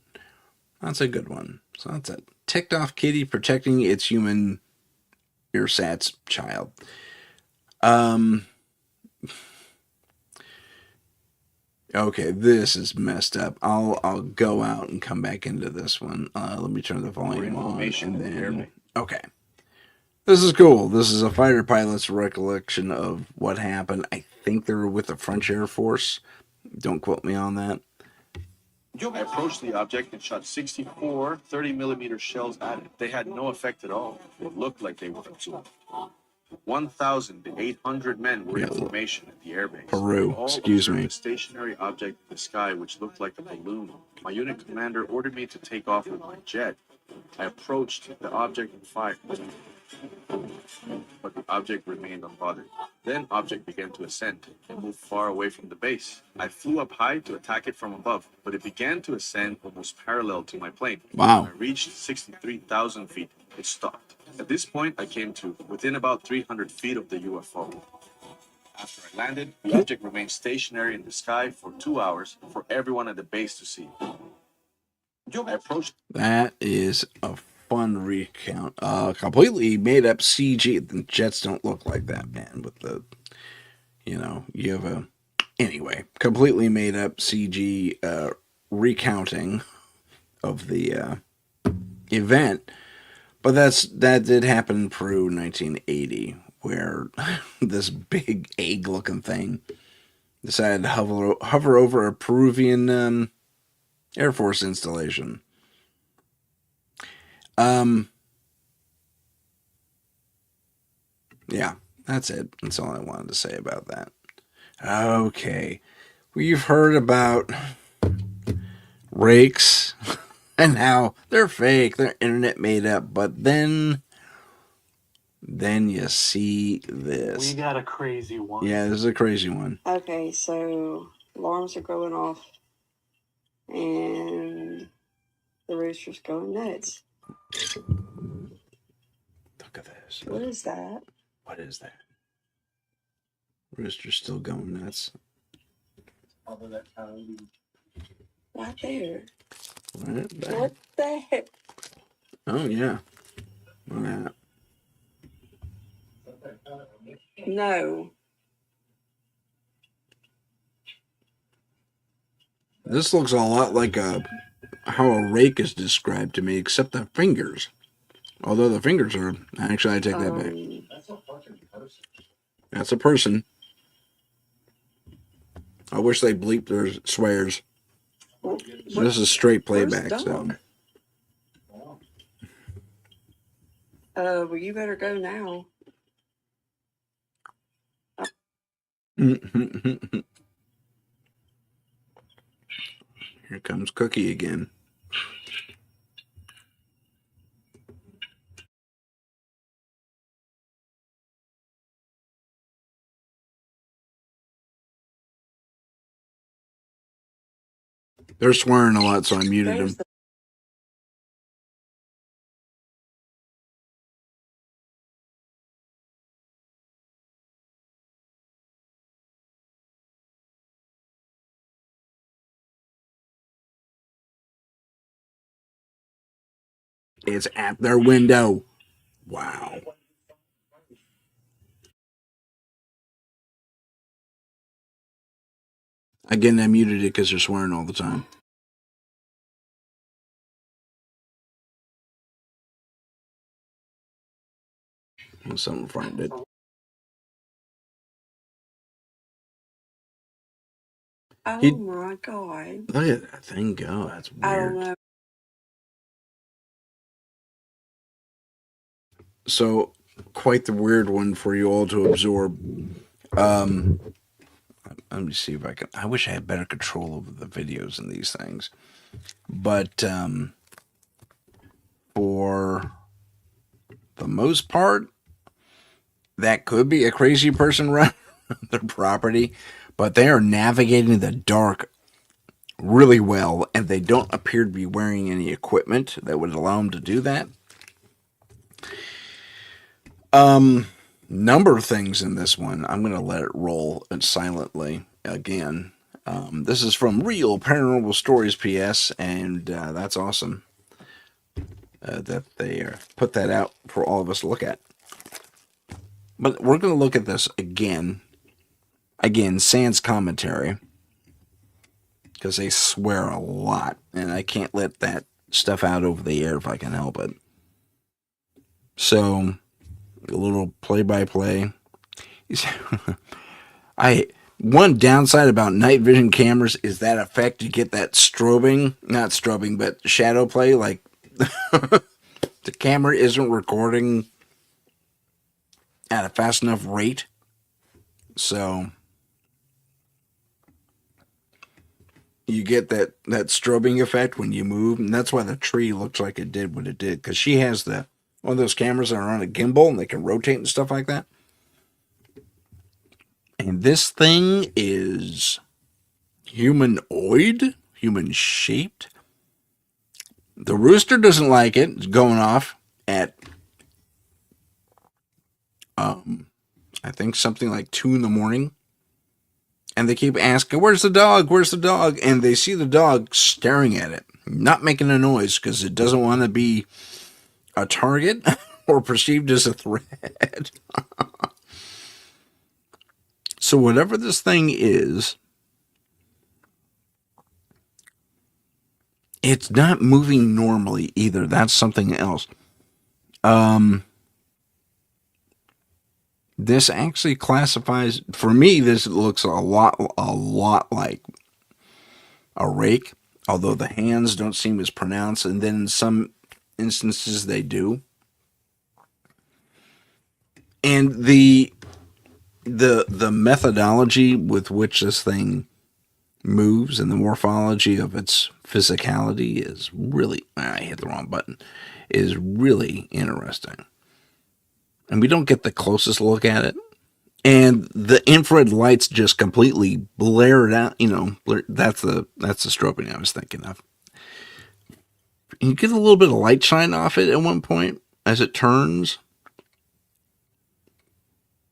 A: That's a good one. So that's a ticked off kitty protecting its human ersatz child. Okay, this is messed up. I'll go out and come back into this one. Let me turn the volume on and then. Okay. This is cool. This is a fighter pilot's recollection of what happened. I think they were with the French Air Force. Don't quote me on that.
M: I approached the object and shot 64 30-millimeter shells at it. They had no effect at all. It looked like they were absorbed. 1,800 men were in formation at the airbase.
A: Peru, excuse me.
M: A stationary object in the sky which looked like a balloon. My unit commander ordered me to take off with my jet. I approached the object and fired, but the object remained unbothered. Then object began to ascend and move far away from the base. I flew up high to attack it from above, but it began to ascend almost parallel to my plane.
A: Wow.
M: When I reached 63,000 feet. It stopped. At this point, I came to within about 300 feet of the UFO. After I landed, the object remained stationary in the sky for 2 hours for everyone at the base to see. I approached.
A: That is a fun recount. Completely made up CG. The jets don't look like that, man. With the, you have a. Anyway, completely made up CG recounting of the event. But that did happen in Peru in 1980, where this big egg-looking thing decided to hover over a Peruvian Air Force installation. Yeah, that's it. That's all I wanted to say about that. Okay, we've heard about rakes and how they're fake, they're internet made up, but then you see this.
F: We got a crazy one.
A: Yeah, this is a crazy one.
N: Okay, so alarms are going off and the rooster's going nuts.
A: Look at this.
N: What is that?
A: What is that? Rooster's still going nuts.
N: Right there.
A: Right there.
N: What the heck?
A: Oh, yeah. Look at that.
N: No.
A: This looks a lot like how a rake is described to me, except the fingers. Although the fingers are... Actually, I take that back. That's a person. I wish they bleeped their swears. This is straight playback, so...
N: Well, you better go now.
A: Here comes Cookie again. They're swearing a lot, so I muted them. It's at their window. Wow. Again, I muted it because they're swearing all the time. Well, something frightened it.
N: Oh my God.
A: Look at that thing go. That's weird.
N: I don't know.
A: So, quite the weird one for you all to absorb. Let me see if I can. I wish I had better control over the videos in these things. But for the most part, that could be a crazy person running their property. But they are navigating the dark really well, and they don't appear to be wearing any equipment that would allow them to do that. Number of things in this one. I'm going to let it roll silently again. This is from Real Paranormal Stories PS, and that's awesome that they put that out for all of us to look at. But we're going to look at this again. Sans commentary. because they swear a lot, and I can't let that stuff out over the air if I can help it. So, a little play-by-play. One downside about night vision cameras is that effect. You get that not strobing, but shadow play. Like the camera isn't recording at a fast enough rate, so you get that strobing effect when you move, and that's why the tree looks like it did what it did. Because she has one of those cameras that are on a gimbal and they can rotate and stuff like that. And this thing is humanoid, human-shaped. The rooster doesn't like it. It's going off at, I think something like 2 a.m. And they keep asking, where's the dog? Where's the dog? And they see the dog staring at it, not making a noise because it doesn't want to be a target or perceived as a threat. So whatever this thing is, it's not moving normally either. That's something else. This actually classifies, for me, this looks a lot like a rake, although the hands don't seem as pronounced, and then in some instances they do. And the methodology with which this thing moves and the morphology of its physicality is really, I hit the wrong button, is really interesting. And we don't get the closest look at it. And the infrared lights just completely blare it out. That's the strobing I was thinking of. And you get a little bit of light shine off it at one point as it turns.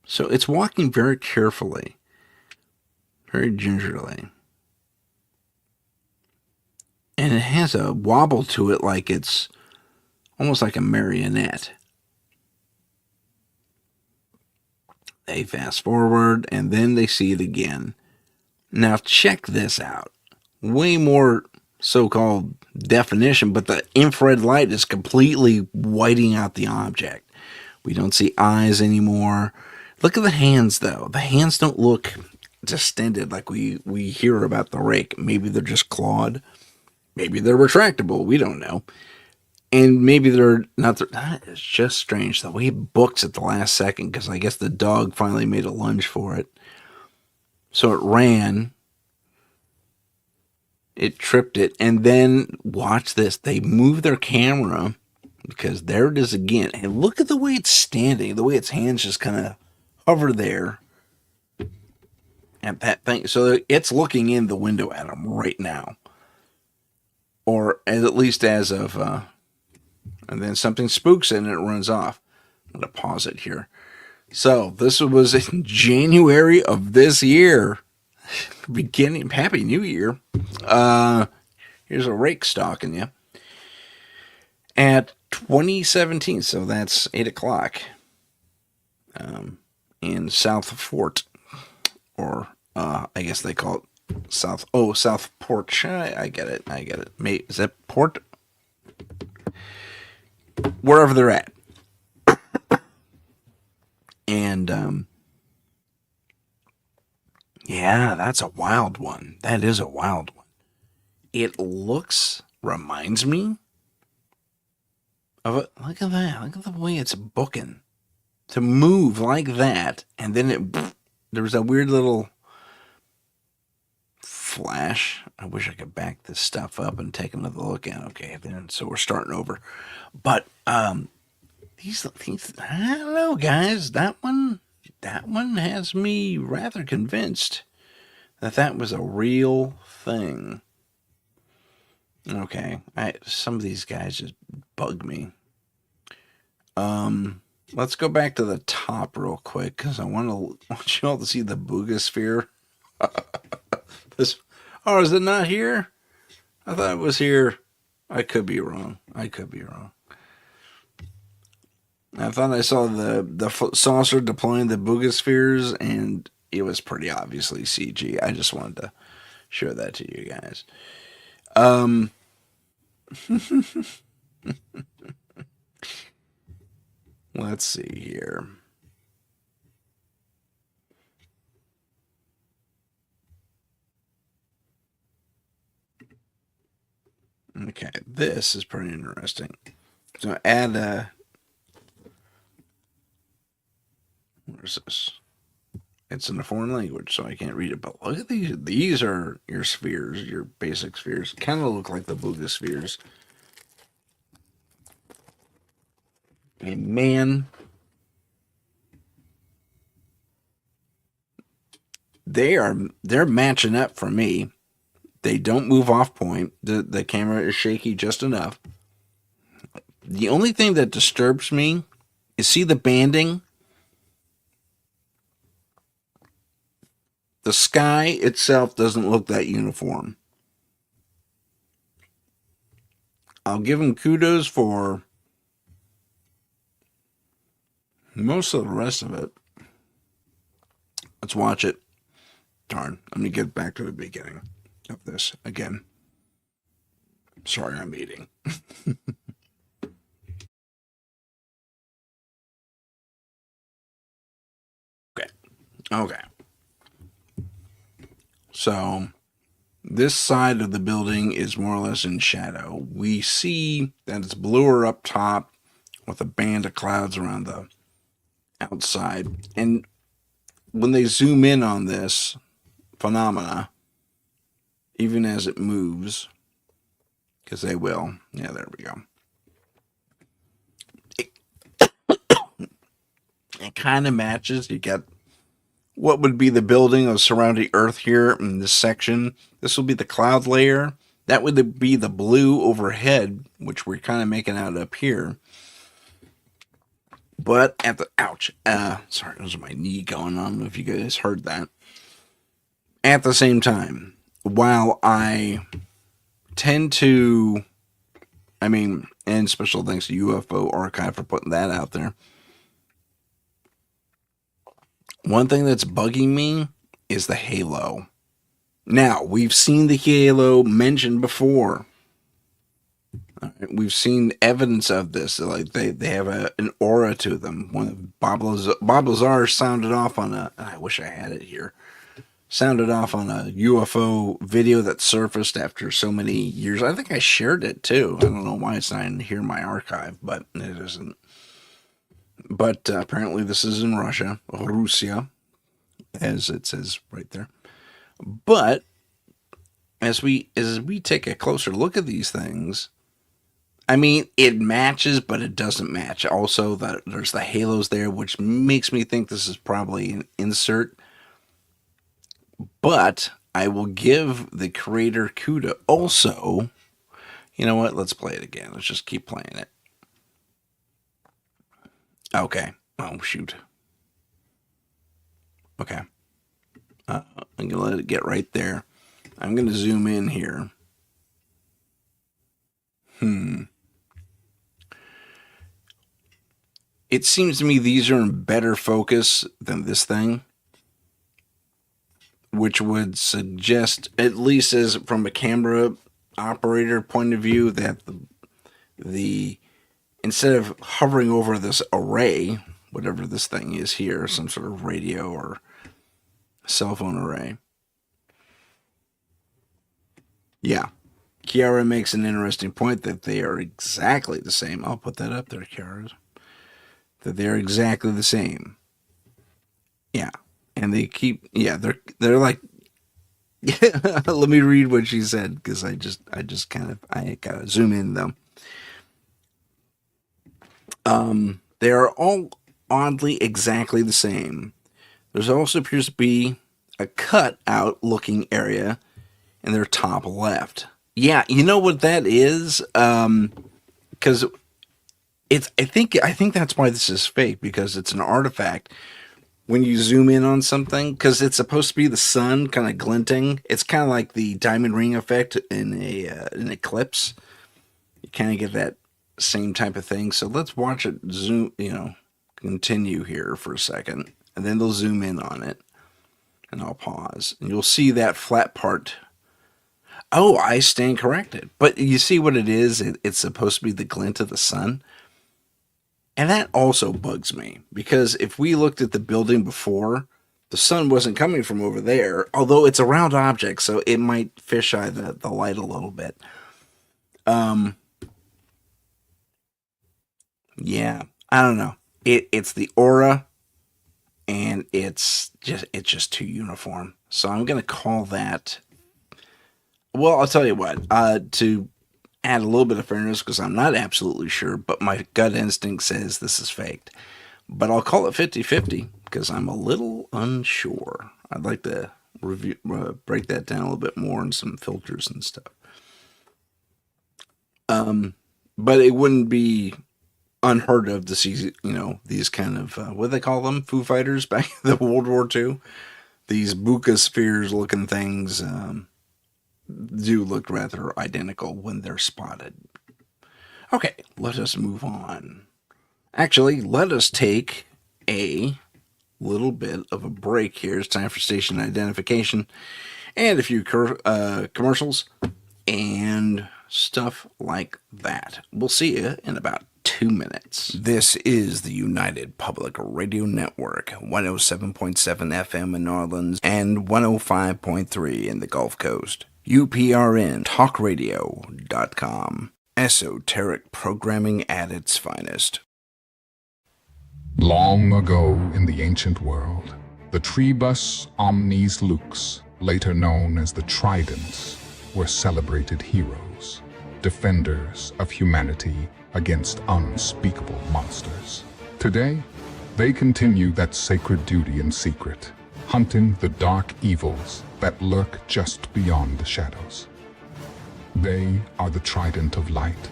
A: So it's walking very carefully, very gingerly. And it has a wobble to it like it's almost like a marionette. They fast forward, and then they see it again. Now check this out. Way more so-called definition, but the infrared light is completely whiting out the object. We don't see eyes anymore. Look at the hands, though. The hands don't look distended like we hear about the rake. Maybe they're just clawed. Maybe they're retractable. We don't know. And maybe they're not. That is just strange. The way he books at the last second, because I guess the dog finally made a lunge for it. So it ran. It tripped it. And then, watch this. They move their camera, because there it is again. And look at the way it's standing. The way its hands just kind of hover there at that thing. So it's looking in the window at them right now. Or at least as of... and then something spooks it and it runs off. I'm going to pause it here. So this was in January of this year. Beginning, Happy New Year. Here's a rake stalking you. At 2017, so that's 8 o'clock. In South Fort. Or, I guess they call it South Porch. I get it. Is that Port? Wherever they're at. And, yeah, that's a wild one. That is a wild one. It reminds me of it. Look at that. Look at the way it's booking. To move like that, and then there was a weird little flash. I wish I could back this stuff up and take another look at it. Okay, then so we're starting over. But these I don't know, guys. That one has me rather convinced that was a real thing. Okay, some of these guys just bug me. Let's go back to the top real quick because I want you all to see the boogosphere. Is it not here? I thought it was here. I could be wrong. I thought I saw the saucer deploying the boogospheres, and it was pretty obviously CG. I just wanted to show that to you guys. Let's see here. Okay, this is pretty interesting. So add a. Where's this? It's in a foreign language, so I can't read it. But look at these. These are your spheres, your basic spheres. Kind of look like the Buddha spheres. And man, they're matching up for me. They don't move off point. The camera is shaky just enough. The only thing that disturbs me is, see the banding? The sky itself doesn't look that uniform. I'll give them kudos for most of the rest of it. Let's watch it. Darn, let me get back to the beginning of this again. Sorry, I'm eating. Okay. So this side of the building is more or less in shadow. We see that it's bluer up top with a band of clouds around the outside. And when they zoom in on this phenomena, even as it moves, because they will. Yeah, there we go. It kind of matches. You get what would be the building of surrounding Earth here in this section. This will be the cloud layer. That would be the blue overhead, which we're kind of making out up here. But at the ouch, sorry, those are my knee going on. I don't know if you guys heard that. At the same time, while I tend to, and special thanks to UFO Archive for putting that out there. One thing that's bugging me is the halo. Now, we've seen the halo mentioned before. We've seen evidence of this. Like they have an aura to them. When Bob Lazar sounded off on I wish I had it here. Sounded off on a UFO video that surfaced after so many years. I think I shared it too. I don't know why it's not in here in my archive, but it isn't. But apparently this is in Russia, as it says right there. But as we take a closer look at these things, it matches, but it doesn't match. Also, there's the halos there, which makes me think this is probably an insert. But I will give the creator kudos. Also, you know what? Let's play it again. Let's just keep playing it. Okay. Oh, shoot. Okay. I'm going to let it get right there. I'm going to zoom in here. It seems to me these are in better focus than this thing, which would suggest, at least as from a camera operator point of view, that the instead of hovering over this array, whatever this thing is here, some sort of radio or cell phone array. Yeah. Kiara makes an interesting point that they are exactly the same. I'll put that up there, Kiara. That they're exactly the same. Yeah. And they keep, they're like, let me read what she said, because I gotta zoom in though. They are all oddly exactly the same. There also appears to be a cut out looking area in their top left. Yeah, you know what that is? Because I think that's why this is fake, because it's an artifact. When you zoom in on something, because it's supposed to be the sun kind of glinting, it's kind of like the diamond ring effect in an eclipse. You kind of get that same type of thing. So let's watch it zoom, continue here for a second, and then they'll zoom in on it, and I'll pause, and you'll see that flat part Oh, I stand corrected. But you see what it is? It's supposed to be the glint of the sun. And that also bugs me because if we looked at the building before, the sun wasn't coming from over there, although it's a round object, so it might fisheye the light a little bit. Yeah, I don't know. It's the aura, and it's just too uniform. So I'm gonna call that. Well, I'll tell you what. To add a little bit of fairness, because I'm not absolutely sure, but my gut instinct says this is faked. But I'll call it 50-50 because I'm a little unsure. I'd like to break that down a little bit more and some filters and stuff. But it wouldn't be unheard of to see, these kind of, what do they call them? Foo Fighters back in the World War II? These buka spheres looking things do look rather identical when they're spotted. Okay, let us move on. Actually, let us take a little bit of a break here. It's time for station identification and a few commercials and stuff like that. We'll see you in about 2 minutes. This is the United Public Radio Network, 107.7 FM in New Orleans and 105.3 in the Gulf Coast. UPRN talkradio.com. Esoteric programming at its finest.
O: Long ago in the ancient world, the Trebus Omnes Lux, later known as the Tridents, were celebrated heroes, defenders of humanity against unspeakable monsters. Today, they continue that sacred duty in secret, hunting the dark evils that lurk just beyond the shadows. They are the Trident of Light.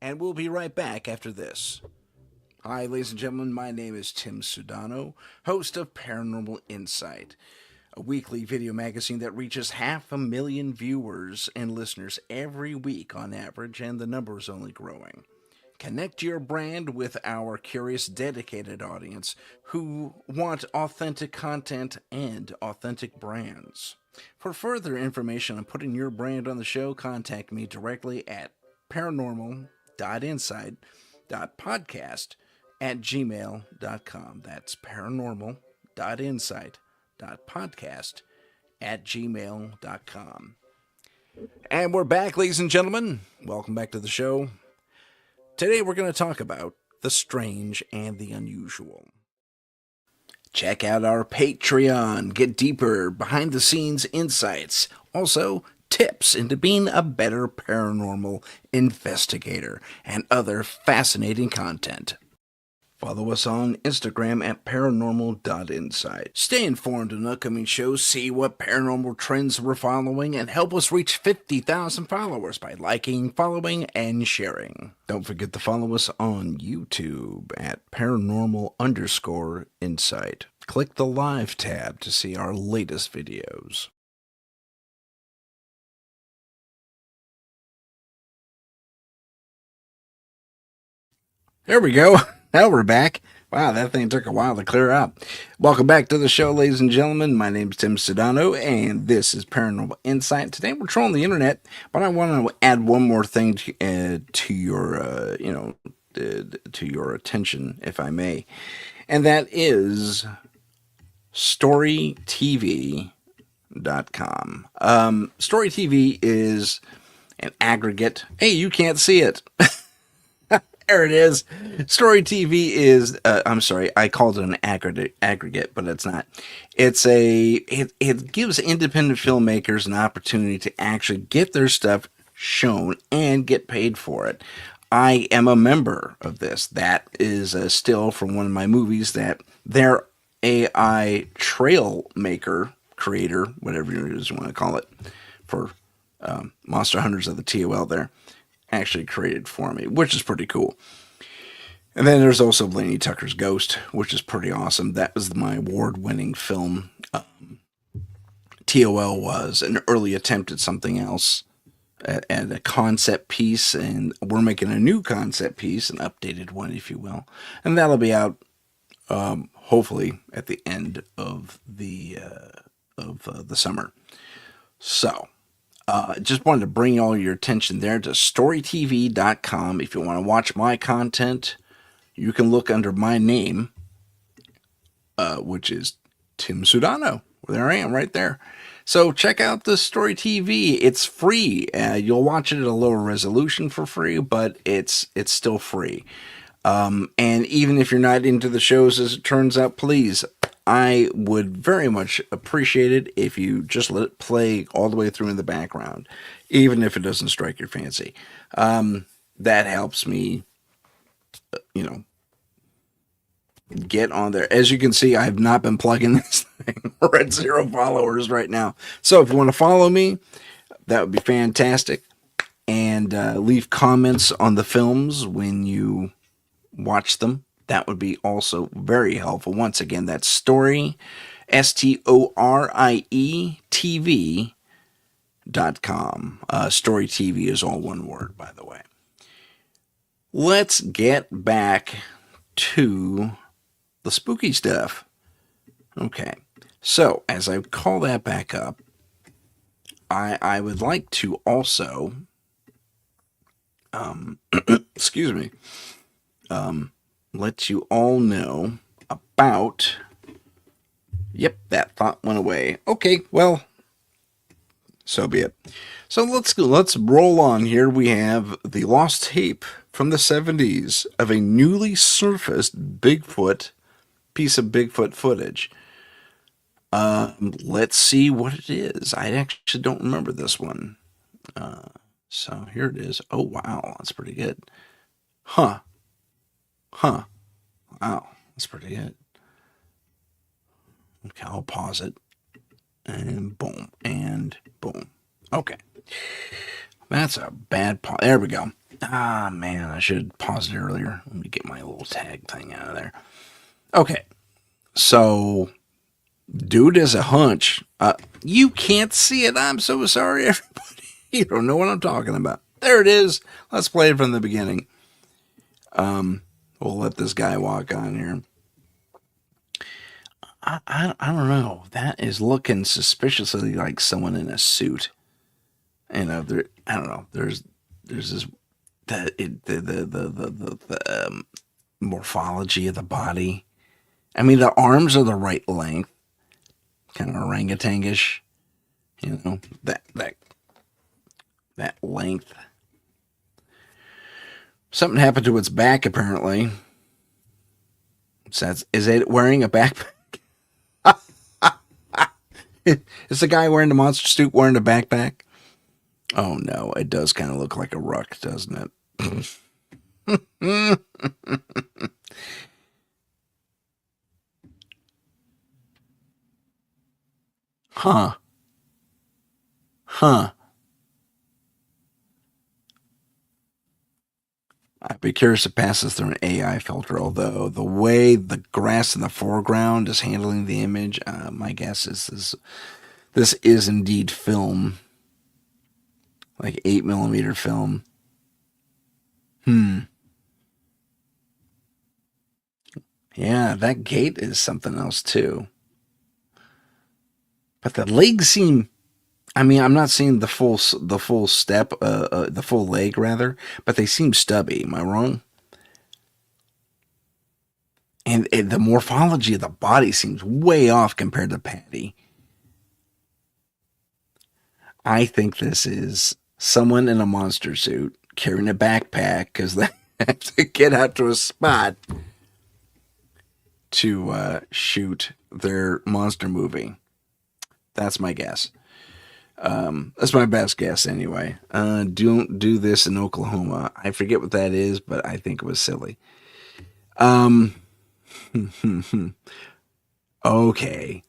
A: And we'll be right back after this. Hi, ladies and gentlemen, my name is Tim Sudano, host of Paranormal Insight, a weekly video magazine that reaches 500,000 viewers and listeners every week on average, and the number is only growing. Connect your brand with our curious, dedicated audience who want authentic content and authentic brands. For further information on putting your brand on the show, contact me directly at paranormal.insight.podcast@gmail.com. That's paranormal.insight.podcast@gmail.com. And we're back, ladies and gentlemen. Welcome back to the show. Today we're going to talk about the strange and the unusual. Check out our Patreon. Get deeper behind-the-scenes insights. Also, tips into being a better paranormal investigator and other fascinating content. Follow us on Instagram at paranormal.insight. Stay informed on upcoming shows, see what paranormal trends we're following, and help us reach 50,000 followers by liking, following, and sharing. Don't forget to follow us on YouTube at paranormal_insight. Click the live tab to see our latest videos. There we go. Now we're back. Wow, that thing took a while to clear up. Welcome back to the show, ladies and gentlemen. My name is Tim Sedano, and this is Paranormal Insight. Today we're trolling the internet, but I want to add one more thing to your, to your attention, if I may, and that is StoryTV.com. StoryTV is an aggregate. Hey, you can't see it. There it is. Story TV is, I'm sorry, I called it an aggregate, but it's not. It gives independent filmmakers an opportunity to actually get their stuff shown and get paid for it. I am a member of this. That is a still from one of my movies that their AI trail maker, creator, whatever it is you want to call it, for Monster Hunters of the TOL there, actually created for me, which is pretty cool. And then there's also Blaney Tucker's Ghost, which is pretty awesome. That was my award-winning film. TOL was an early attempt at something else. at a concept piece, and we're making a new concept piece, an updated one, if you will, and that'll be out hopefully at the end of the summer. So, just wanted to bring all your attention there to storytv.com. If you want to watch my content, you can look under my name, which is Tim Sudano. There I am, right there. So check out the Story TV. It's free. You'll watch it at a lower resolution for free, but it's still free. And even if you're not into the shows, as it turns out, please, I would very much appreciate it if you just let it play all the way through in the background, even if it doesn't strike your fancy. That helps me, get on there. As you can see, I have not been plugging this thing. We're at 0 followers right now. So if you want to follow me, that would be fantastic. And leave comments on the films when you watch them. That would be also very helpful. Once again, that's Story, STORIE TV.com. Story TV is all one word, by the way. Let's get back to the spooky stuff. Okay, so as I call that back up, I would like to also, excuse me, let you all know about, yep, that thought went away. Okay, well, so be it. So let's roll on here. We have the lost tape from the 70s of a newly surfaced piece of Bigfoot footage. Let's see what it is. I actually don't remember this one. So here it is. Oh, wow. That's pretty good. Huh. Wow. That's pretty good. Okay, I'll pause it. And boom. And boom. Okay. That's a bad pause. There we go. Ah, man. I should pause it earlier. Let me get my little tag thing out of there. Okay. So, dude has a hunch. You can't see it. I'm so sorry, everybody. You don't know what I'm talking about. There it is. Let's play it from the beginning. We'll let this guy walk on here. I don't know. That is looking suspiciously like someone in a suit. I don't know. There's this the morphology of the body. I mean, the arms are the right length, kind of orangutangish. That length. Something happened to its back, apparently. Is it wearing a backpack? Is the guy wearing the monster suit wearing a backpack? Oh no, it does kind of look like a ruck, doesn't it? Huh. I'd be curious if it passes through an AI filter, although the way the grass in the foreground is handling the image, my guess is this is indeed film. Like 8mm film. Yeah, that gait is something else too. But the legs seem, I mean, I'm not seeing the full step, the full leg rather, but they seem stubby. Am I wrong? And the morphology of the body seems way off compared to Patty. I think this is someone in a monster suit carrying a backpack because they have to get out to a spot to shoot their monster movie. That's my guess. That's my best guess anyway. Don't do this in Oklahoma. I forget what that is, but I think it was silly. Okay.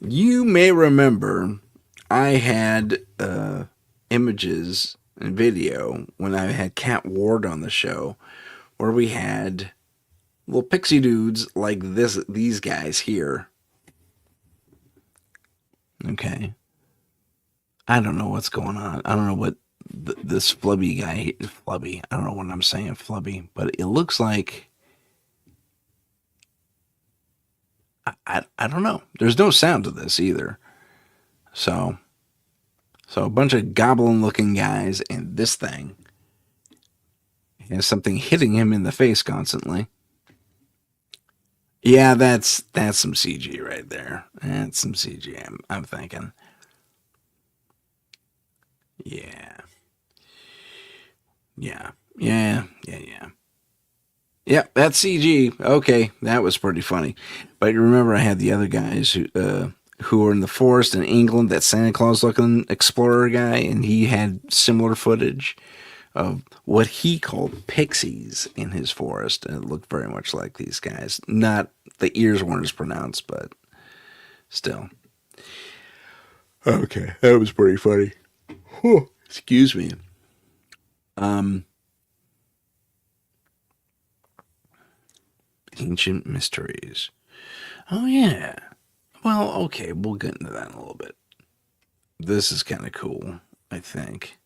A: You may remember I had images and video when I had Cat Ward on the show where we had little pixie dudes like these guys here. Okay. I don't know what's going on. I don't know this flubby guy, flubby. I don't know what I'm saying, flubby, but it looks like I don't know. There's no sound to this either. So a bunch of goblin-looking guys and this thing has something hitting him in the face constantly. Yeah, that's some CG right there. That's some CG. I'm thinking. Yeah. Yep, that's CG. Okay, that was pretty funny. But you remember I had the other guys who were in the forest in England, that Santa Claus looking explorer guy, and he had similar footage of what he called pixies in his forest, and it looked very much like these guys. Not, the ears weren't as pronounced, but still. Okay, that was pretty funny. Whew, excuse me. Ancient mysteries. Oh yeah. Well, okay, we'll get into that in a little bit. This is kind of cool, I think.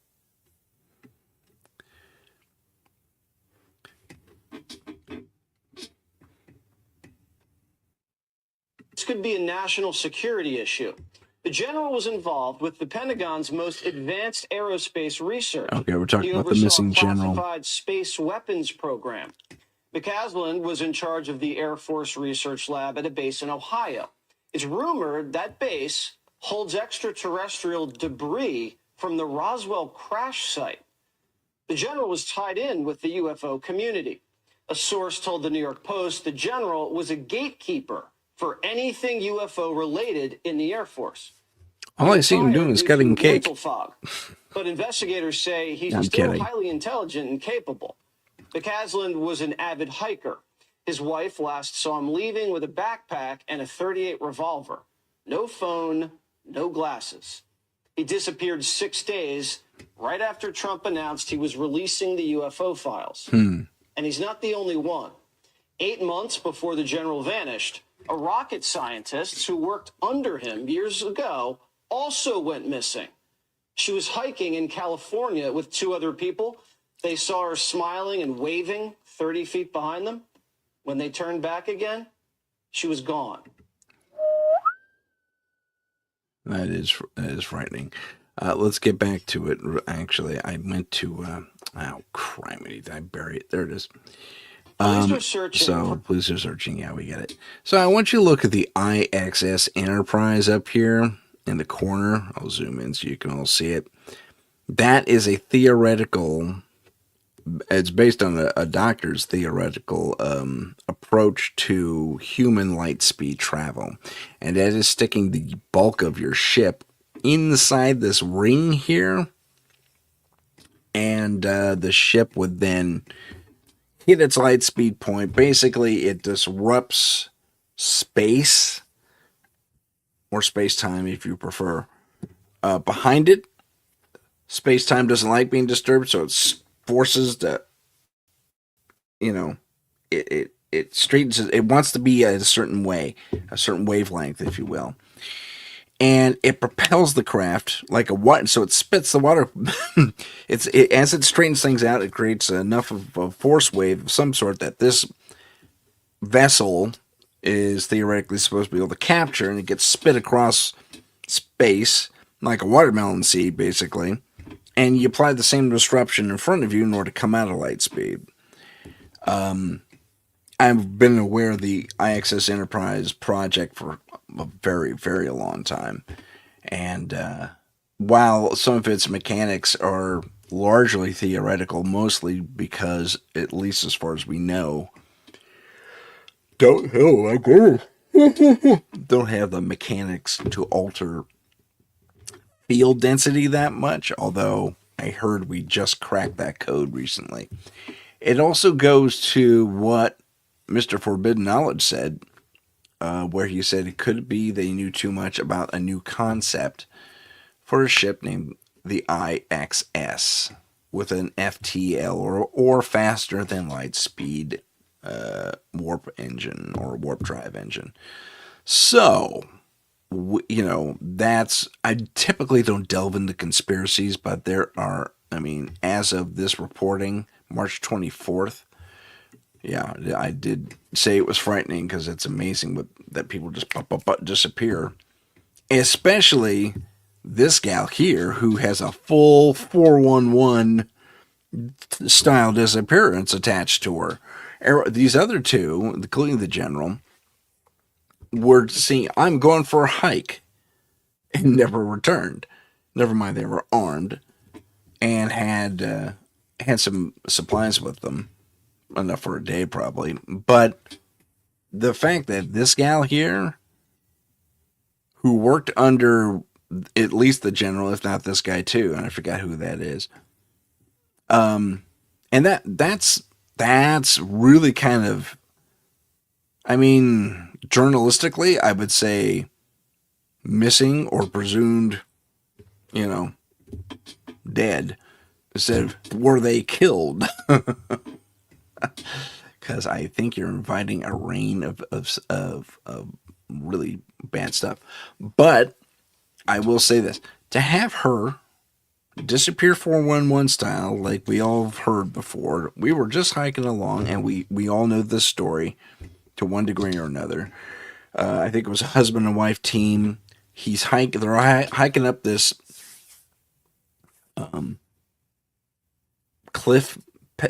P: This could be a national security issue. The general was involved with the Pentagon's most advanced aerospace research.
A: Okay, we're talking
P: He
A: about the
P: oversaw
A: missing
P: a
A: general.
P: classified space weapons program. McCaslin was in charge of the Air Force Research Lab at a base in Ohio. It's rumored that base holds extraterrestrial debris from the Roswell crash site. The general was tied in with the UFO community. A source told the New York Post the general was a gatekeeper for anything UFO related in the Air Force.
A: All I see him doing is cutting cake.
P: Mental fog. But investigators say he's
A: I'm
P: still
A: kidding.
P: highly intelligent and capable. McCaslin was an avid hiker. His wife last saw him leaving with a backpack and a .38 revolver. No phone, no glasses. He disappeared 6 days right after Trump announced he was releasing the UFO files. And he's not the only one. 8 months before the general vanished, a rocket scientist who worked under him years ago also went missing. She was hiking in California with 2 other people. They saw her smiling and waving 30 feet behind them. When they turned back again, she was gone.
A: That is frightening. Let's get back to it. Actually, I went to, oh, criminy, did I bury it? There it is.
P: Police are searching.
A: So, police are searching. Yeah, we get it. So, I want you to look at the IXS Enterprise up here in the corner. I'll zoom in so you can all see it. That is a theoretical, it's based on a doctor's theoretical approach to human light speed travel. And that is sticking the bulk of your ship inside this ring here. And the ship would then hit its light speed point. Basically, it disrupts space, or space-time if you prefer, behind it. Space-time doesn't like being disturbed, so it forces the, it straightens it. It wants to be a certain way, a certain wavelength, if you will. And it propels the craft like a water, so it spits the water. As it straightens things out, it creates enough of a force wave of some sort that this vessel is theoretically supposed to be able to capture, and it gets spit across space like a watermelon seed, basically. And you apply the same disruption in front of you in order to come out of light speed. I've been aware of the IXS Enterprise project for a very, very long time. And while some of its mechanics are largely theoretical, mostly because, at least as far as we know, don't have the mechanics to alter field density that much, although I heard we just cracked that code recently. It also goes to what Mr. Forbidden Knowledge said, where he said it could be they knew too much about a new concept for a ship named the IXS with an FTL or faster than light speed warp engine or warp drive engine. So, that's, I typically don't delve into conspiracies, but there are I mean, as of this reporting, March 24th, yeah, I did say it was frightening because it's amazing that people just disappear. Especially this gal here who has a full 411 style disappearance attached to her. These other two, including the general, were seen, I'm going for a hike, and never returned. Never mind, they were armed and had some supplies with them, enough for a day probably. But the fact that this gal here, who worked under at least the general, if not this guy too, and I forgot who that is. And that's really kind of, I mean, journalistically, I would say missing or presumed, dead, instead of were they killed? Because I think you're inviting a rain of really bad stuff. But I will say this, to have her disappear 411 style, like we all have heard before, we were just hiking along, and we all know this story to one degree or another. I think it was a husband and wife team. They're hiking up this cliff,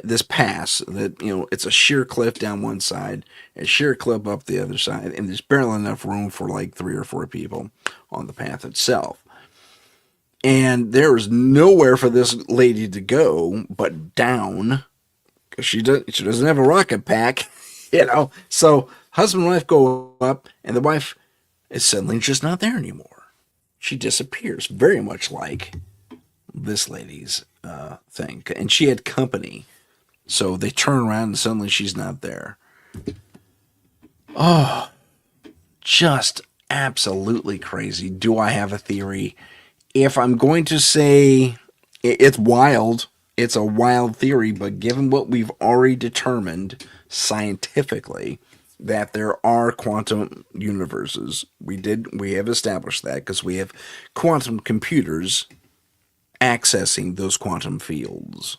A: this pass that, it's a sheer cliff down one side, a sheer cliff up the other side, and there's barely enough room for like 3 or 4 people on the path itself. And there was nowhere for this lady to go but down, because she doesn't have a rocket pack, So husband and wife go up, and the wife is suddenly just not there anymore. She disappears, very much like this lady's thing. And she had company, so they turn around and suddenly she's not there. Oh, just absolutely crazy. Do I have a theory? If I'm going to say it's wild, it's a wild theory, but given what we've already determined scientifically, that there are quantum universes, we have established that because we have quantum computers accessing those quantum fields.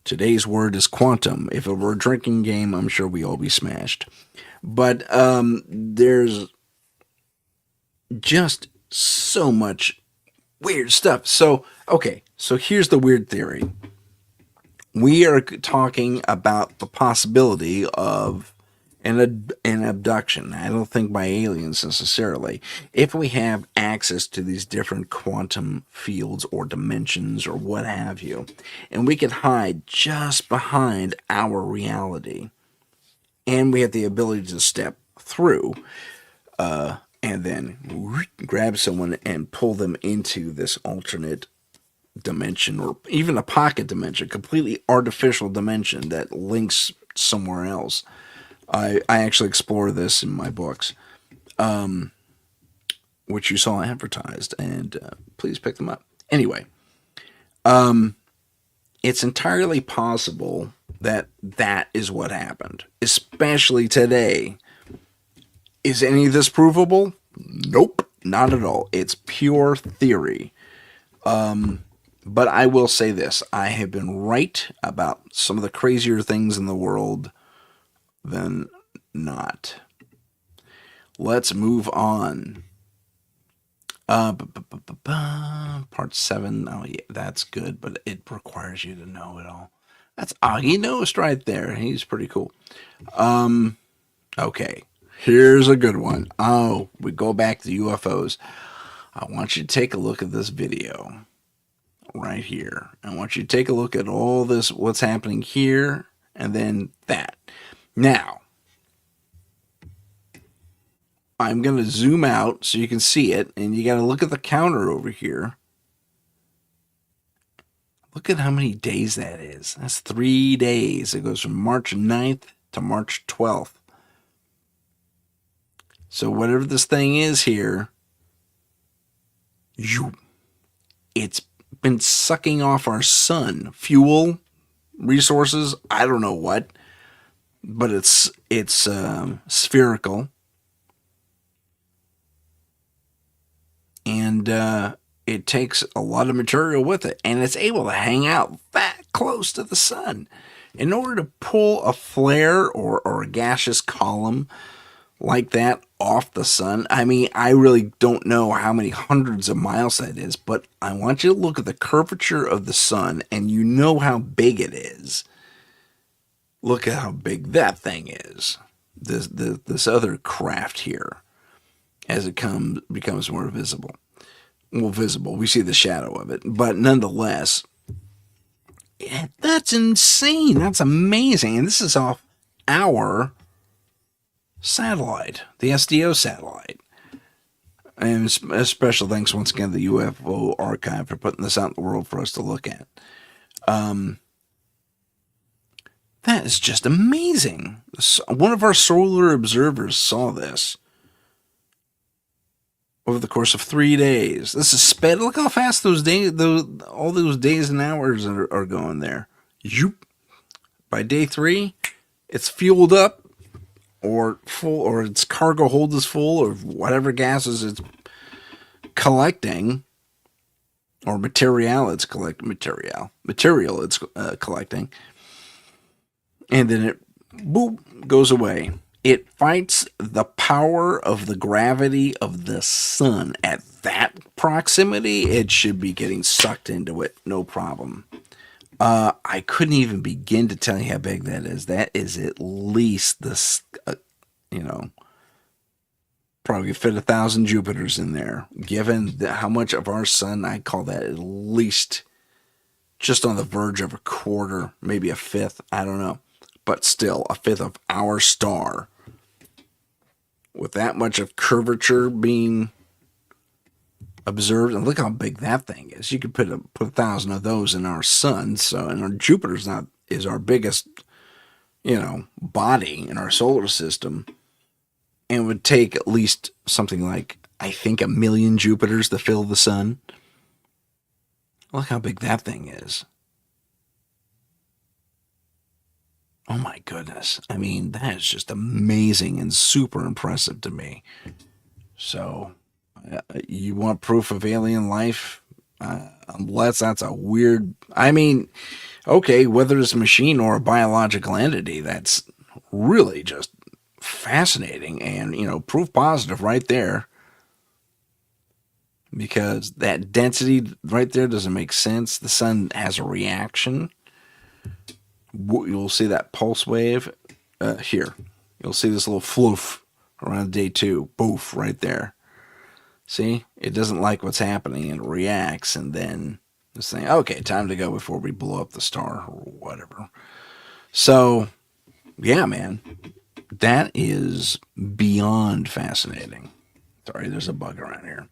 A: Today's word is quantum. If it were a drinking game, I'm sure we all be smashed. But there's just so much weird stuff. So here's the weird theory. We are talking about the possibility of an abduction. I don't think by aliens necessarily. If we have access to these different quantum fields or dimensions or what have you, and we can hide just behind our reality, and we have the ability to step through, and then grab someone and pull them into this alternate dimension, or even a pocket dimension, completely artificial dimension that links somewhere else. I actually explore this in my books, which you saw advertised, and please pick them up. Anyway, it's entirely possible that is what happened, especially today. Is any of this provable? Nope, not at all. It's pure theory. But I will say this. I have been right about some of the crazier things in the world than not. Let's move on. Part 7. Oh, yeah, that's good, but it requires you to know it all. That's Augie Nost right there. He's pretty cool. Okay, here's a good one. Oh, we go back to UFOs. I want you to take a look at this video right here. I want you to take a look at all this, what's happening here, and then that. Now, I'm going to zoom out so you can see it, and you got to look at the counter over here. Look at how many days that is. That's 3 days. It goes from March 9th to March 12th. So whatever this thing is here, it's been sucking off our sun. Fuel, resources, I don't know what. But it's spherical. And it takes a lot of material with it, and it's able to hang out that close to the sun. In order to pull a flare or a gaseous column like that off the sun, I mean, I really don't know how many hundreds of miles that is, but I want you to look at the curvature of the sun, and you know how big it is. Look at how big that thing is. This other craft here, as it becomes more visible. Well, visible. We see the shadow of it, but nonetheless, that's insane. That's amazing. And this is off our satellite, the SDO satellite. And a special thanks once again to the UFO Archive for putting this out in the world for us to look at. That is just amazing. One of our solar observers saw this over the course of 3 days. This is sped. Look how fast those days, all those days and hours are going there. Yoop. By day 3, it's fueled up or full, or its cargo hold is full, or whatever gases it's collecting, or material it's collecting, and then it boop goes away. It fights the power of the gravity of the sun. At that proximity, it should be getting sucked into it, no problem. I couldn't even begin to tell you how big that is. That is at least this, probably fit 1,000 Jupiters in there. Given how much of our sun, I call that at least just on the verge of a quarter, maybe a fifth. I don't know. But still, a fifth of our star. With that much of curvature being observed, and look how big that thing is. You could put 1,000 of those in our sun. So, and our Jupiter's is our biggest, body in our solar system, and it would take at least something like, I think, 1 million Jupiters to fill the sun. Look how big that thing is. Oh my goodness. I mean, that is just amazing and super impressive to me. So, you want proof of alien life? Unless that's a weird... I mean, okay, whether it's a machine or a biological entity, that's really just fascinating and, proof positive right there. Because that density right there doesn't make sense. The sun has a reaction. You'll see that pulse wave here. You'll see this little floof around day 2. Boof, right there. See? It doesn't like what's happening and it reacts, and then it's saying, okay, time to go before we blow up the star or whatever. So, yeah, man. That is beyond fascinating. Sorry, there's a bug around here.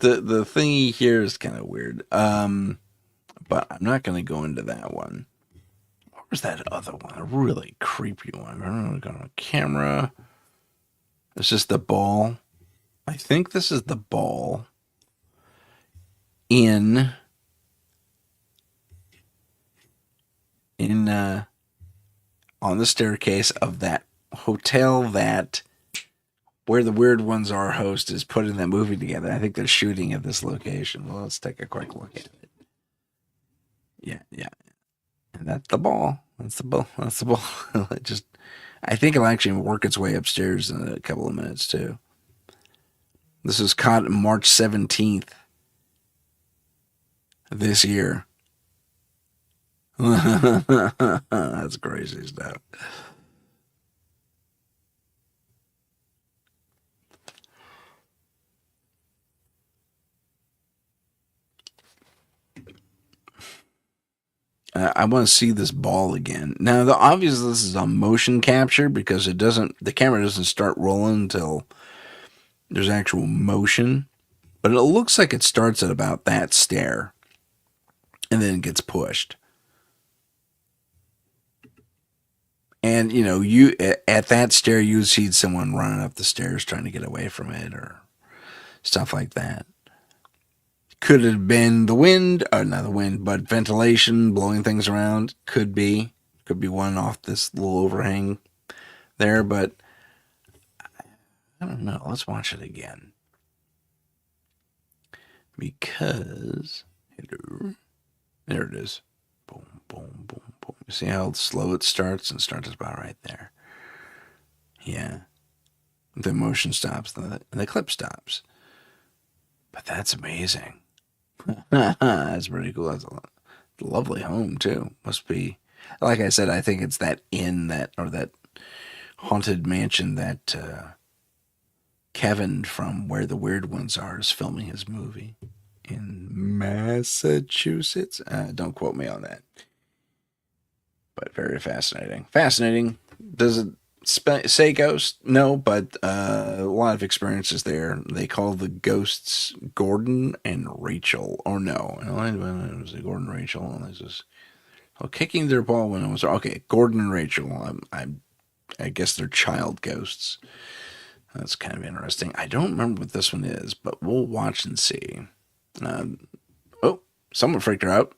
A: The thingy here is kind of weird. But I'm not going to go into that one. What was that other one? A really creepy one. I'm going on camera. It's just the ball. I think this is the ball in on the staircase of that hotel that where the Weird Ones Are host is putting that movie together. I think they're shooting at this location. Well, let's take a quick look at it. Yeah. And that's the ball. That's the ball. I think it'll actually work its way upstairs in a couple of minutes, too. This was caught March 17th this year. That's crazy stuff. I want to see this ball again. Now, obviously this is on motion capture because the camera doesn't start rolling until there's actual motion. But it looks like it starts at about that stair and then it gets pushed. And, you at that stair, you would see someone running up the stairs trying to get away from it or stuff like that. Could it have been the wind? Not the wind, but ventilation blowing things around. Could be one off this little overhang there, but I don't know. Let's watch it again. Because, hello, there it is. Boom, boom, boom, boom. You see how slow it starts? And starts about right there. Yeah. The motion stops, and the clip stops. But that's amazing. That's pretty cool. That's a lovely home, too. Must be, like I said, I think it's that inn that haunted mansion that Kevin from Where the Weird Ones Are is filming his movie in Massachusetts. Don't quote me on that. But very fascinating. Fascinating. Does it say ghost? No, but a lot of experiences there. They call the ghosts Gordon and Rachel. Or no, it was Gordon and Rachel. And this is kicking their ball when it was okay. Gordon and Rachel. I guess they're child ghosts. That's kind of interesting. I don't remember what this one is, but we'll watch and see. Oh, someone freaked her out.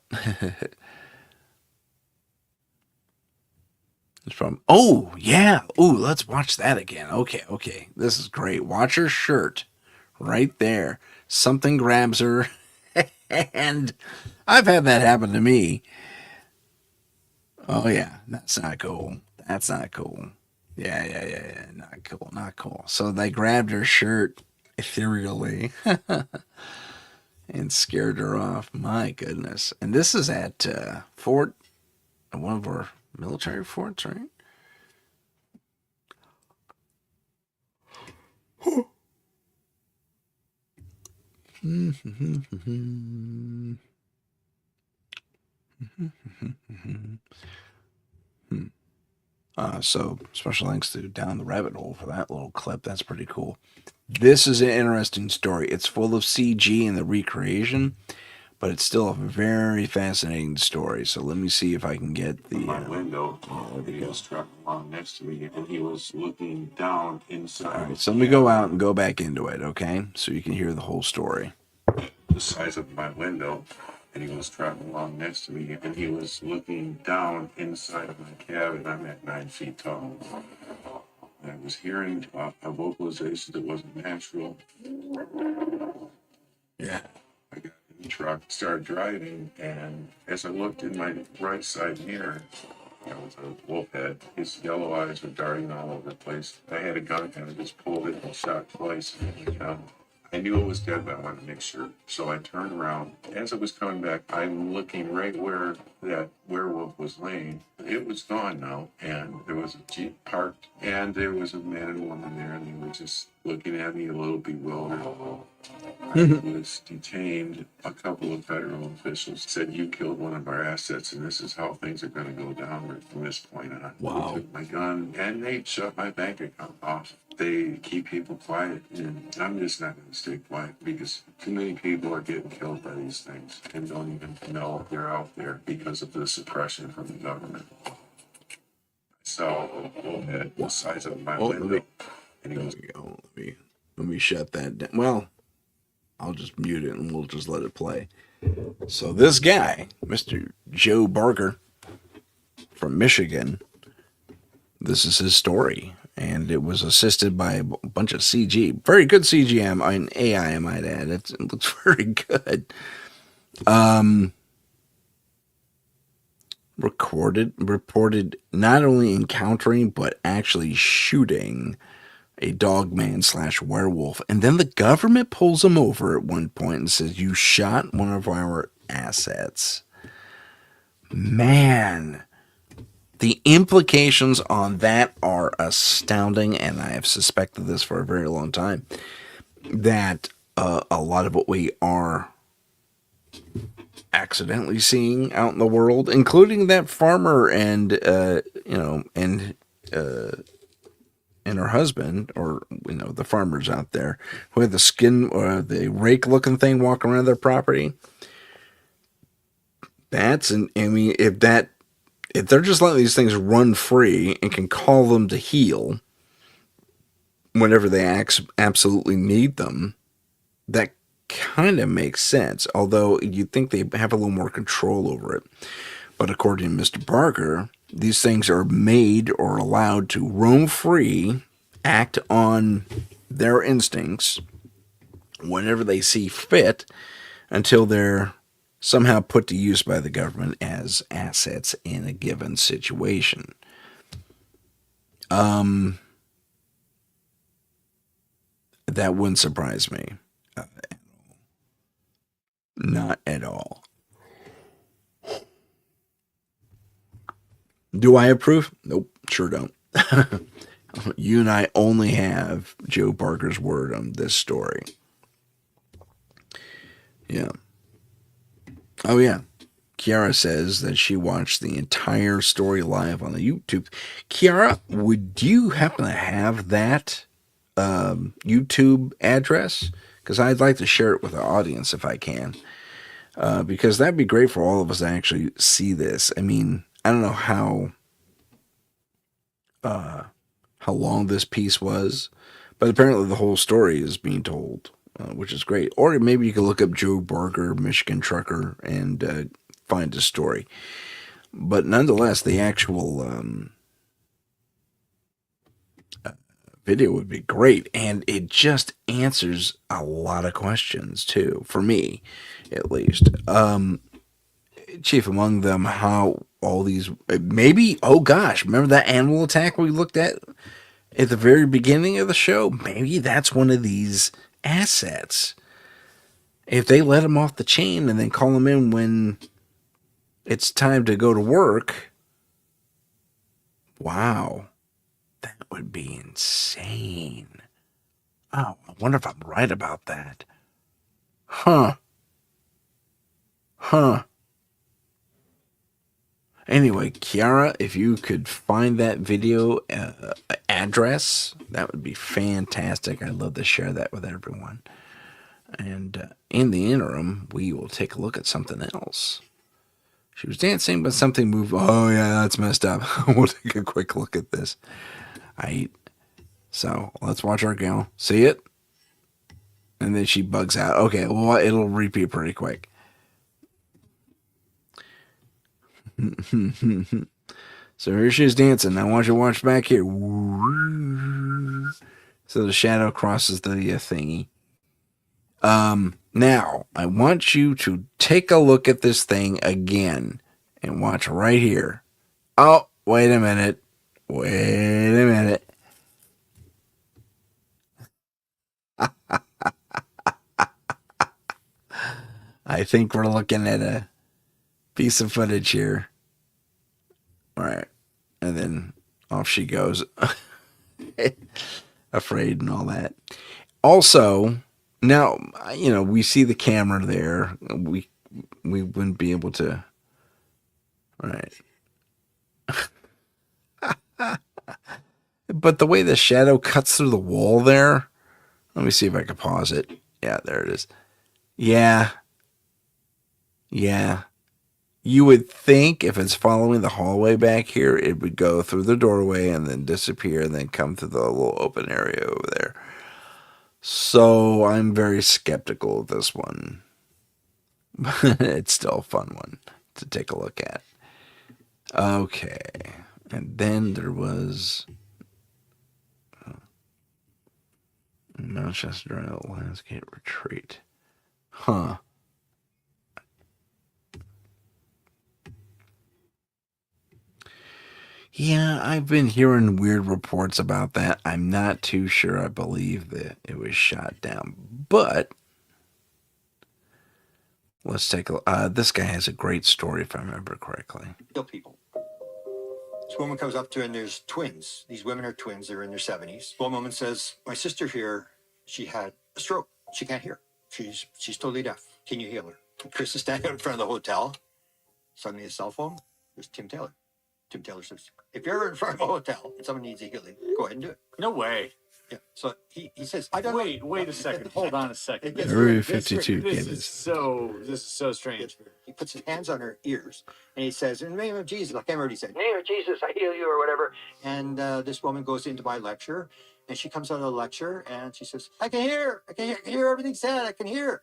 A: It's from, oh, yeah. Ooh, let's watch that again. Okay. This is great. Watch her shirt right there. Something grabs her. And I've had that happen to me. Oh, yeah. That's not cool. That's not cool. Yeah. Not cool. So they grabbed her shirt ethereally and scared her off. My goodness. And this is at Fort, one of our military forts, right? So special thanks to Down the Rabbit Hole for that little clip. That's pretty cool. This is an interesting story. It's full of CG and the recreation, but it's still a very fascinating story. So let me see if I can get the
Q: my window. He was trapped along next to me, and he was looking down inside.
A: All right, so let me go out and go back into it, okay? So you can hear the whole story.
Q: The size of my window, and he was trapped along next to me, and he was looking down inside of my cabin. I'm at 9 feet tall. I was hearing a vocalization that wasn't natural.
A: Yeah.
Q: I got in the truck, started driving, and as I looked in my right side mirror, there was a wolf head. His yellow eyes were darting all over the place. I had a gun and I just pulled it and shot twice. I knew it was dead, but I wanted to make sure. So I turned around. As I was coming back, I'm looking right where that werewolf was laying. It was gone now, and there was a Jeep parked, and there was a man and woman there, and they were just looking at me a little bewildered. I was detained. A couple of federal officials said, "You killed one of our assets, and this is how things are going to go down from this point on."
A: Wow.
Q: They took my gun, and they shut my bank account off. They keep people quiet, and I'm just not going to stay quiet because too many people are getting killed by these things and don't even know they're out there because of the suppression from the government. So, go ahead, the size of my window.
A: There we go. Let me shut that down. Well, I'll just mute it and we'll just let it play. So this guy, Mr. Joe Barker from Michigan, this is his story. And it was assisted by a bunch of CG. Very good CG, AI, I might add. It looks very good. Reported not only encountering, but actually shooting a dogman / werewolf. And then the government pulls him over at one point and says, "You shot one of our assets." Man. The implications on that are astounding, and I have suspected this for a very long time, that a lot of what we are accidentally seeing out in the world, including that farmer and her husband, or the farmers out there who had the skin or the rake-looking thing walking around their property. If they're just letting these things run free and can call them to heal whenever they absolutely need them, that kind of makes sense. Although you'd think they have a little more control over it. But according to Mr. Barker, These things are made or allowed to roam free, act on their instincts whenever they see fit, until they're somehow put to use by the government as assets in a given situation. That wouldn't surprise me. Not at all. Do I approve? Nope, sure don't. You and I only have Joe Parker's word on this story. Yeah. Oh, yeah. Kiara says that she watched the entire story live on the YouTube. Kiara, would you happen to have that YouTube address? Because I'd like to share it with the audience if I can. Because that'd be great for all of us to actually see this. I mean, I don't know how long this piece was, but apparently the whole story is being told, which is great. Or maybe you could look up Joe Barker, Michigan trucker, and find his story. But nonetheless, the actual video would be great, and it just answers a lot of questions too, for me at least. Chief, among them, how all these, maybe, oh gosh, remember that animal attack we looked at the very beginning of the show? Maybe that's one of these assets. If they let him off the chain and then call him in when it's time to go to work, wow, that would be insane. Oh, I wonder if I'm right about that. Huh. Anyway, Kiara, if you could find that video address, that would be fantastic. I'd love to share that with everyone. And in the interim, we will take a look at something else. She was dancing, but something moved. Oh, yeah, that's messed up. We'll take a quick look at this. So let's watch our gal. See it? And then she bugs out. Okay, well, it'll repeat pretty quick. So here she is dancing. Now I want you to watch back here. So the shadow crosses the thingy. Now I want you to take a look at this thing again and watch right here. Oh, wait a minute. I think we're looking at a piece of footage here. All right. And then off she goes. Afraid and all that. Also, now, we see the camera there. We wouldn't be able to. All right. But the way the shadow cuts through the wall there. Let me see if I can pause it. Yeah, there it is. Yeah. You would think if it's following the hallway back here, it would go through the doorway and then disappear and then come to the little open area over there. So I'm very skeptical of this one. But it's still a fun one to take a look at. Okay. And then there was Manchester Landscape Retreat. Huh. Yeah, I've been hearing weird reports about that. I'm not too sure I believe that it was shot down. But let's take a look. This guy has a great story, if I remember correctly.
R: Kill people. This woman comes up to her and there's twins. These women are twins. They're in their 70s. One woman says, my sister here, she had a stroke. She can't hear. She's totally deaf. Can you heal her? And Chris is standing in front of the hotel. Suddenly his cell phone. There's Tim Taylor. Tim Taylor says, if you're ever in front of a hotel and someone needs healing, go ahead and do it.
B: No way.
R: Yeah. So he says, I don't know.
B: Wait a second. Hold on a second.
A: Area 52.
B: This is so strange.
R: He puts his hands on her ears and he says, in the name of Jesus, like I already said, in the name of Jesus, I heal you or whatever. And this woman goes into my lecture and she comes out of the lecture and she says, I can hear everything said. I can hear.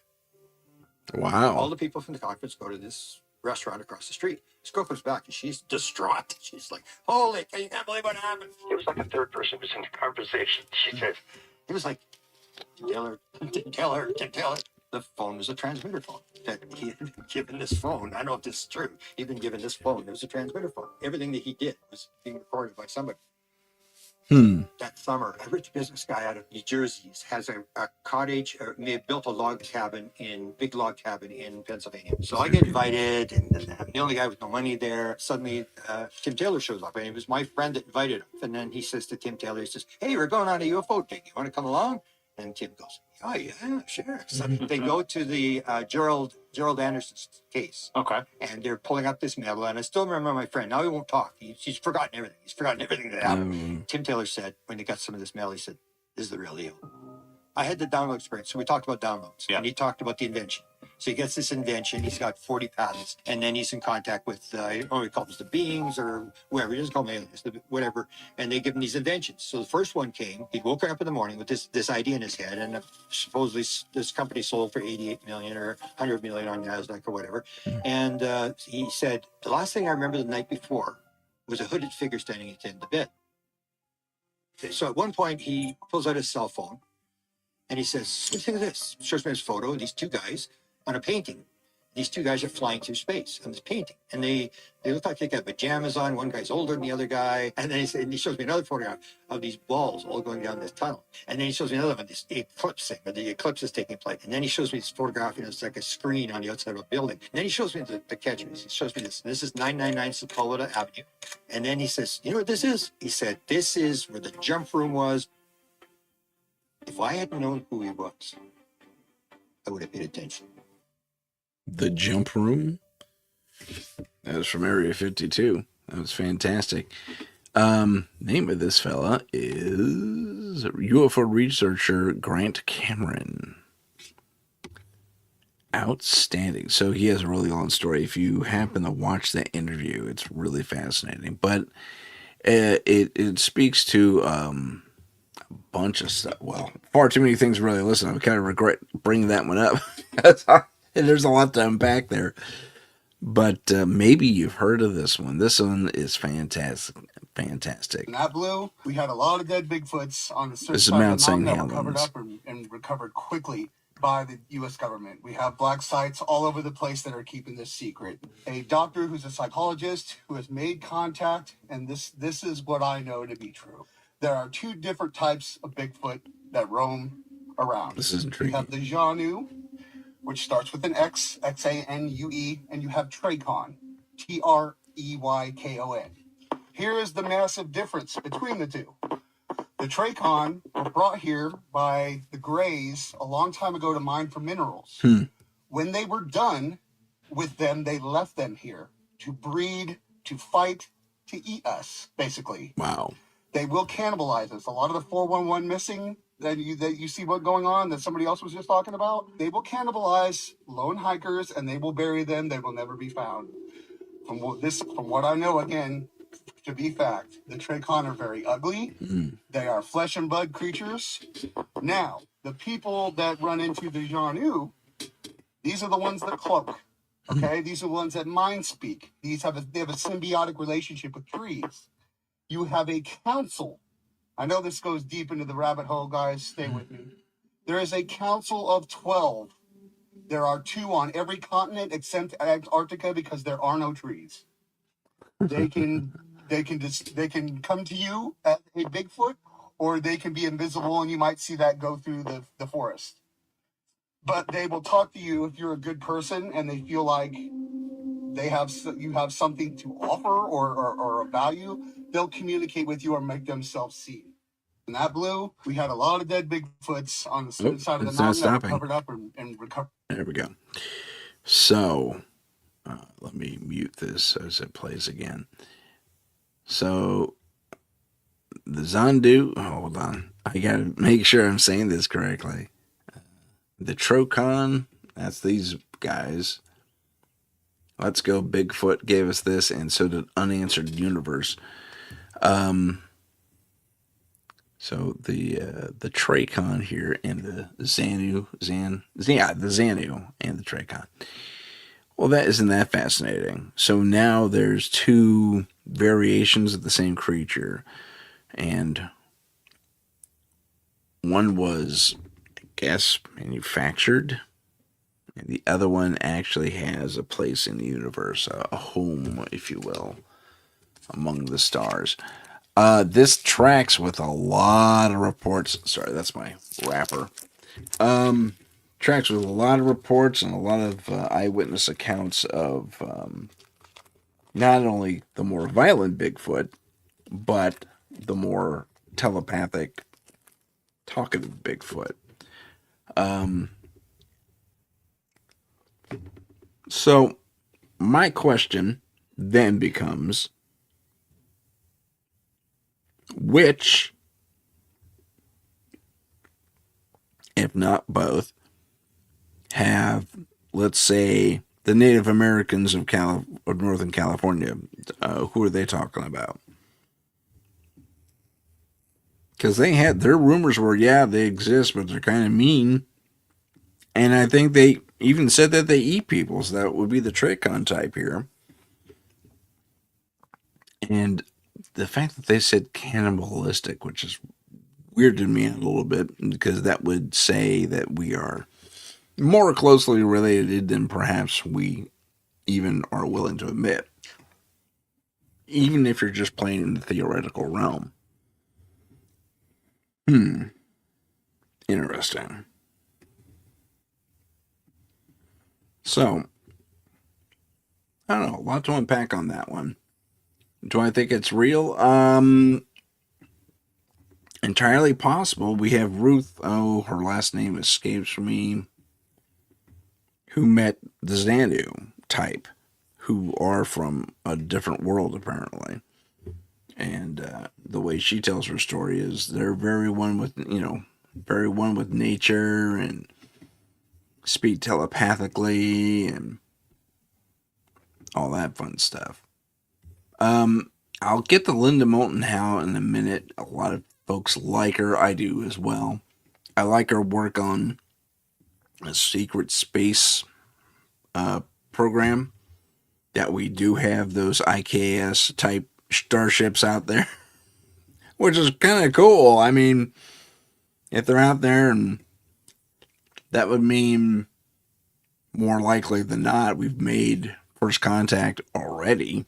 A: Wow.
R: All the people from the conference go to this restaurant across the street. Sco comes back and she's distraught. She's like, holy, you can't believe what happened.
S: It was like a third person was in the conversation. She said,
R: It was like, Tim Taylor. The phone was a transmitter phone. That he had been given this phone. I don't know if this is true. He'd been given this phone. It was a transmitter phone. Everything that he did was being recorded by somebody. That summer, a rich business guy out of New Jersey has a cottage, or may have built a big log cabin in Pennsylvania. So I get invited, and I'm the only guy with no money there. Suddenly, Tim Taylor shows up, and it was my friend that invited him. And then he says to Tim Taylor, he says, hey, we're going on a UFO thing. You want to come along? And Tim goes, oh, yeah, sure. So they go to the Gerald Anderson's case.
P: Okay.
R: And they're pulling up this medal. And I still remember my friend. Now he won't talk. He's forgotten everything. He's forgotten everything that happened. Tim Taylor said, when they got some of this medal, he said, this is the real deal. I had the download experience. So we talked about downloads. Yeah. And he talked about the invention. So he gets this invention. He's got 40 patents. And then he's in contact with, he calls them the beings or whoever. He doesn't call them aliens, whatever. And they give him these inventions. So the first one came. He woke up in the morning with this idea in his head. And supposedly this company sold for 88 million or 100 million on NASDAQ or whatever. And he said, the last thing I remember the night before was a hooded figure standing at the end of the bed. So at one point, he pulls out his cell phone. And he says, what do you think of this? Shows me this photo of these two guys on a painting. These two guys are flying through space on this painting. And they look like they got pajamas on. One guy's older than the other guy. And then he shows me another photograph of these balls all going down this tunnel. And then he shows me another one, this eclipse thing, where the eclipse is taking place. And then he shows me this photograph, it's like a screen on the outside of a building. And then he shows me the catchers. He shows me this. This is 999 Sepulveda Avenue. And then he says, you know what this is? He said, this is where the jump room was. If I had known who he was, I would have paid attention.
A: The jump room? That was from Area 52. That was fantastic. Name of this fella is UFO researcher Grant Cameron. Outstanding. So he has a really long story. If you happen to watch that interview, it's really fascinating. But it speaks to bunch of stuff. Well, far too many things to really listen. I kind of regret bringing that one up. And there's a lot to unpack there. But maybe you've heard of this one. This one is fantastic. Fantastic.
T: Not blue. We had a lot of dead Bigfoots on the surface
A: This is
T: side
A: Mount
T: of the mountain
A: St.
T: that were covered
A: Helens.
T: up and recovered quickly by the U.S. government. We have black sites all over the place that are keeping this secret. A doctor who's a psychologist who has made contact, and this is what I know to be true. There are two different types of Bigfoot that roam around.
A: This is intriguing.
T: You have the Janu, which starts with an X, X-A-N-U-E, and you have Traycon, T-R-E-Y-K-O-N. Here is the massive difference between the two. The Traycon were brought here by the Greys a long time ago to mine for minerals. When they were done with them, they left them here to breed, to fight, to eat us, basically.
A: Wow.
T: They will cannibalize us. A lot of the 411 missing that you see what going on that somebody else was just talking about, they will cannibalize lone hikers and they will bury them. They will never be found. From what I know, again, to be fact, the Traycon are very ugly. They are flesh and blood creatures. Now, the people that run into the Janu, these are the ones that cloak. Okay, these are the ones that mind speak. They have a symbiotic relationship with trees. You have a council. I know this goes deep into the rabbit hole, guys. Stay with me. There is a council of 12. There are 2 on every continent except Antarctica because there are no trees. They can come to you at a Bigfoot, or they can be invisible and you might see that go through the forest. But they will talk to you if you're a good person and they feel like you have something to offer or a value. They'll communicate with you or make themselves seen. In that blue, we had a lot of dead Bigfoots on the side of the mountain that were covered up and recovered.
A: There we go. So, let me mute this as it plays again. So, the Zandu, hold on. I got to make sure I'm saying this correctly. The Trocon, that's these guys. Let's Go Bigfoot gave us this, and so did Unanswered Universe. So the Traycon here and the Xanu and the Traycon. Well, that isn't that fascinating. So now there's two variations of the same creature, and one was, I guess, manufactured, and the other one actually has a place in the universe, a home, if you will, among the stars. This tracks with a lot of reports. Sorry, that's my wrapper. Tracks with a lot of reports and a lot of eyewitness accounts of not only the more violent Bigfoot, but the more telepathic, talkative Bigfoot. So my question then becomes, which, if not both, have, let's say, the Native Americans of Northern California, who are they talking about? Because they had, their rumors were, yeah, they exist, but they're kind of mean. And I think they even said that they eat people, so that would be the Trachon type here. And the fact that they said cannibalistic, which is weirded me out a little bit, because that would say that we are more closely related than perhaps we even are willing to admit. Even if you're just playing in the theoretical realm. Interesting. So, I don't know, a lot to unpack on that one. Do I think it's real? Entirely possible. We have Ruth, her last name escapes me, who met the Xanadu type, who are from a different world, apparently. And the way she tells her story is they're very one with, very one with nature and speak telepathically and all that fun stuff. I'll get to Linda Moulton Howe in a minute. A lot of folks like her. I do as well. I like her work on a secret space program that we do have those IKS type starships out there, which is kind of cool. I mean, if they're out there, and that would mean more likely than not we've made first contact already.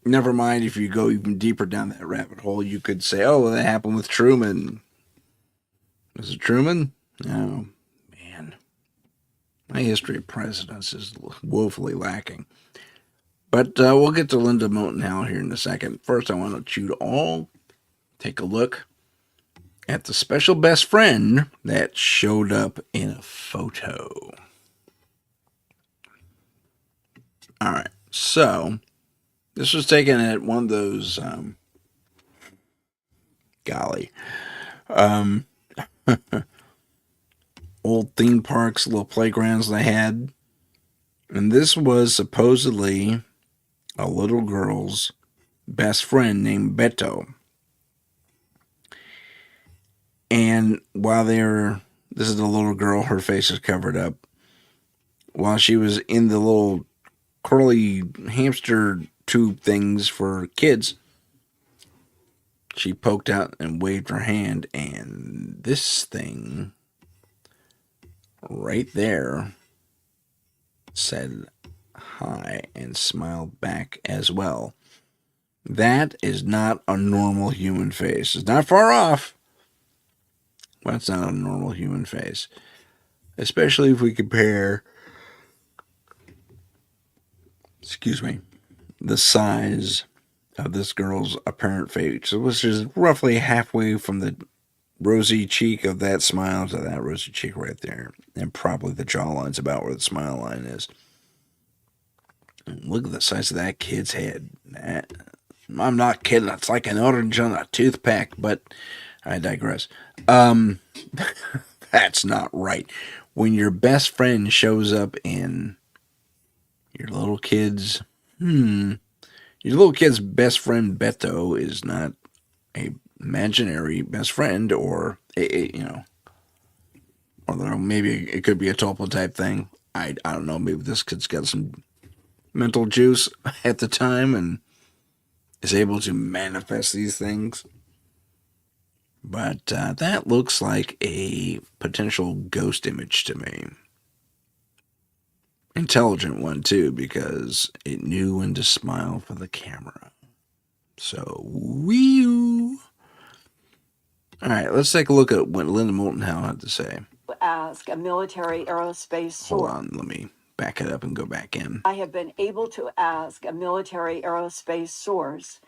A: Never mind if you go even deeper down that rabbit hole, you could say, oh, well, that happened with Truman. Was it Truman? Oh, man. My history of presidents is woefully lacking. But we'll get to Linda Moulton Howe here in a second. First, I want you to all take a look at the special best friend that showed up in a photo. All right, so this was taken at one of those, old theme parks, little playgrounds they had. And this was supposedly a little girl's best friend named Beto. And while this is the little girl, her face is covered up. While she was in the little curly hamster tube things for kids, she poked out and waved her hand, and this thing right there said hi and smiled back as well. That is not a normal human face. It's not far off, but it's not a normal human face. Especially if we compare, the size of this girl's apparent face, which is roughly halfway from the rosy cheek of that smile to that rosy cheek right there. And probably the jawline's about where the smile line is. And look at the size of that kid's head. I'm not kidding. It's like an orange on a toothpick, but I digress. That's not right. When your best friend shows up in your little kid's, your little kid's best friend Beto is not a imaginary best friend, or or maybe it could be a Topo type thing. I don't know. Maybe this kid's got some mental juice at the time and is able to manifest these things. But that looks like a potential ghost image to me. Intelligent one, too, because it knew when to smile for the camera. So, wee. All right, let's take a look at what Linda Moulton Howe had to say.
N: Ask a military aerospace source.
A: Hold on, let me back it up and go back in.
N: I have been able to ask a military aerospace source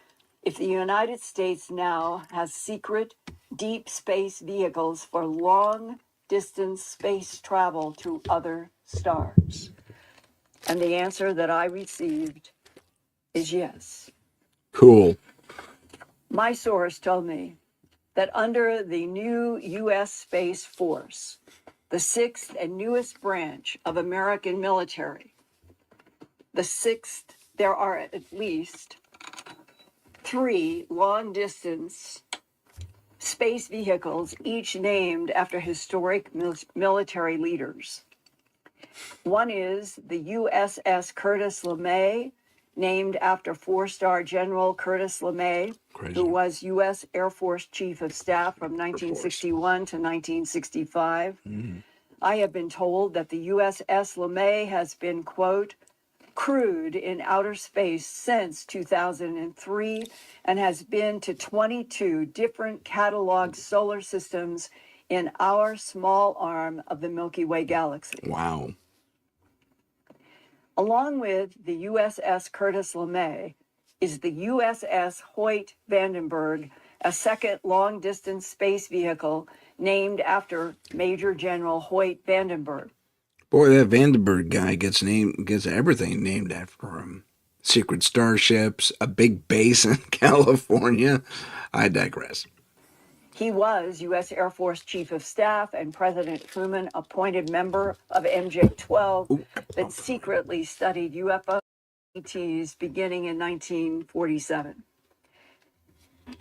N: if the United States now has secret deep space vehicles for long distance space travel to other stars. And the answer that I received is yes.
A: Cool.
N: My source told me that under the new U.S. Space Force, the sixth and newest branch of American military, there are at least 3 long-distance space vehicles, each named after historic military leaders. One is the USS Curtis LeMay, named after 4-star General Curtis LeMay, who was U.S. Air Force Chief of Staff from 1961 to 1965. I have been told that the USS LeMay has been, quote, crewed in outer space since 2003 and has been to 22 different catalog solar systems in our small arm of the Milky Way galaxy.
A: Wow.
N: Along with the USS Curtis LeMay is the USS Hoyt Vandenberg, a second long-distance space vehicle named after Major General Hoyt Vandenberg.
A: Boy, that Vandenberg guy gets everything named after him. Secret starships, a big base in California. I digress.
N: He was U.S. Air Force Chief of Staff and President Truman appointed member of MJ-12 that secretly studied UFO ETs beginning in 1947.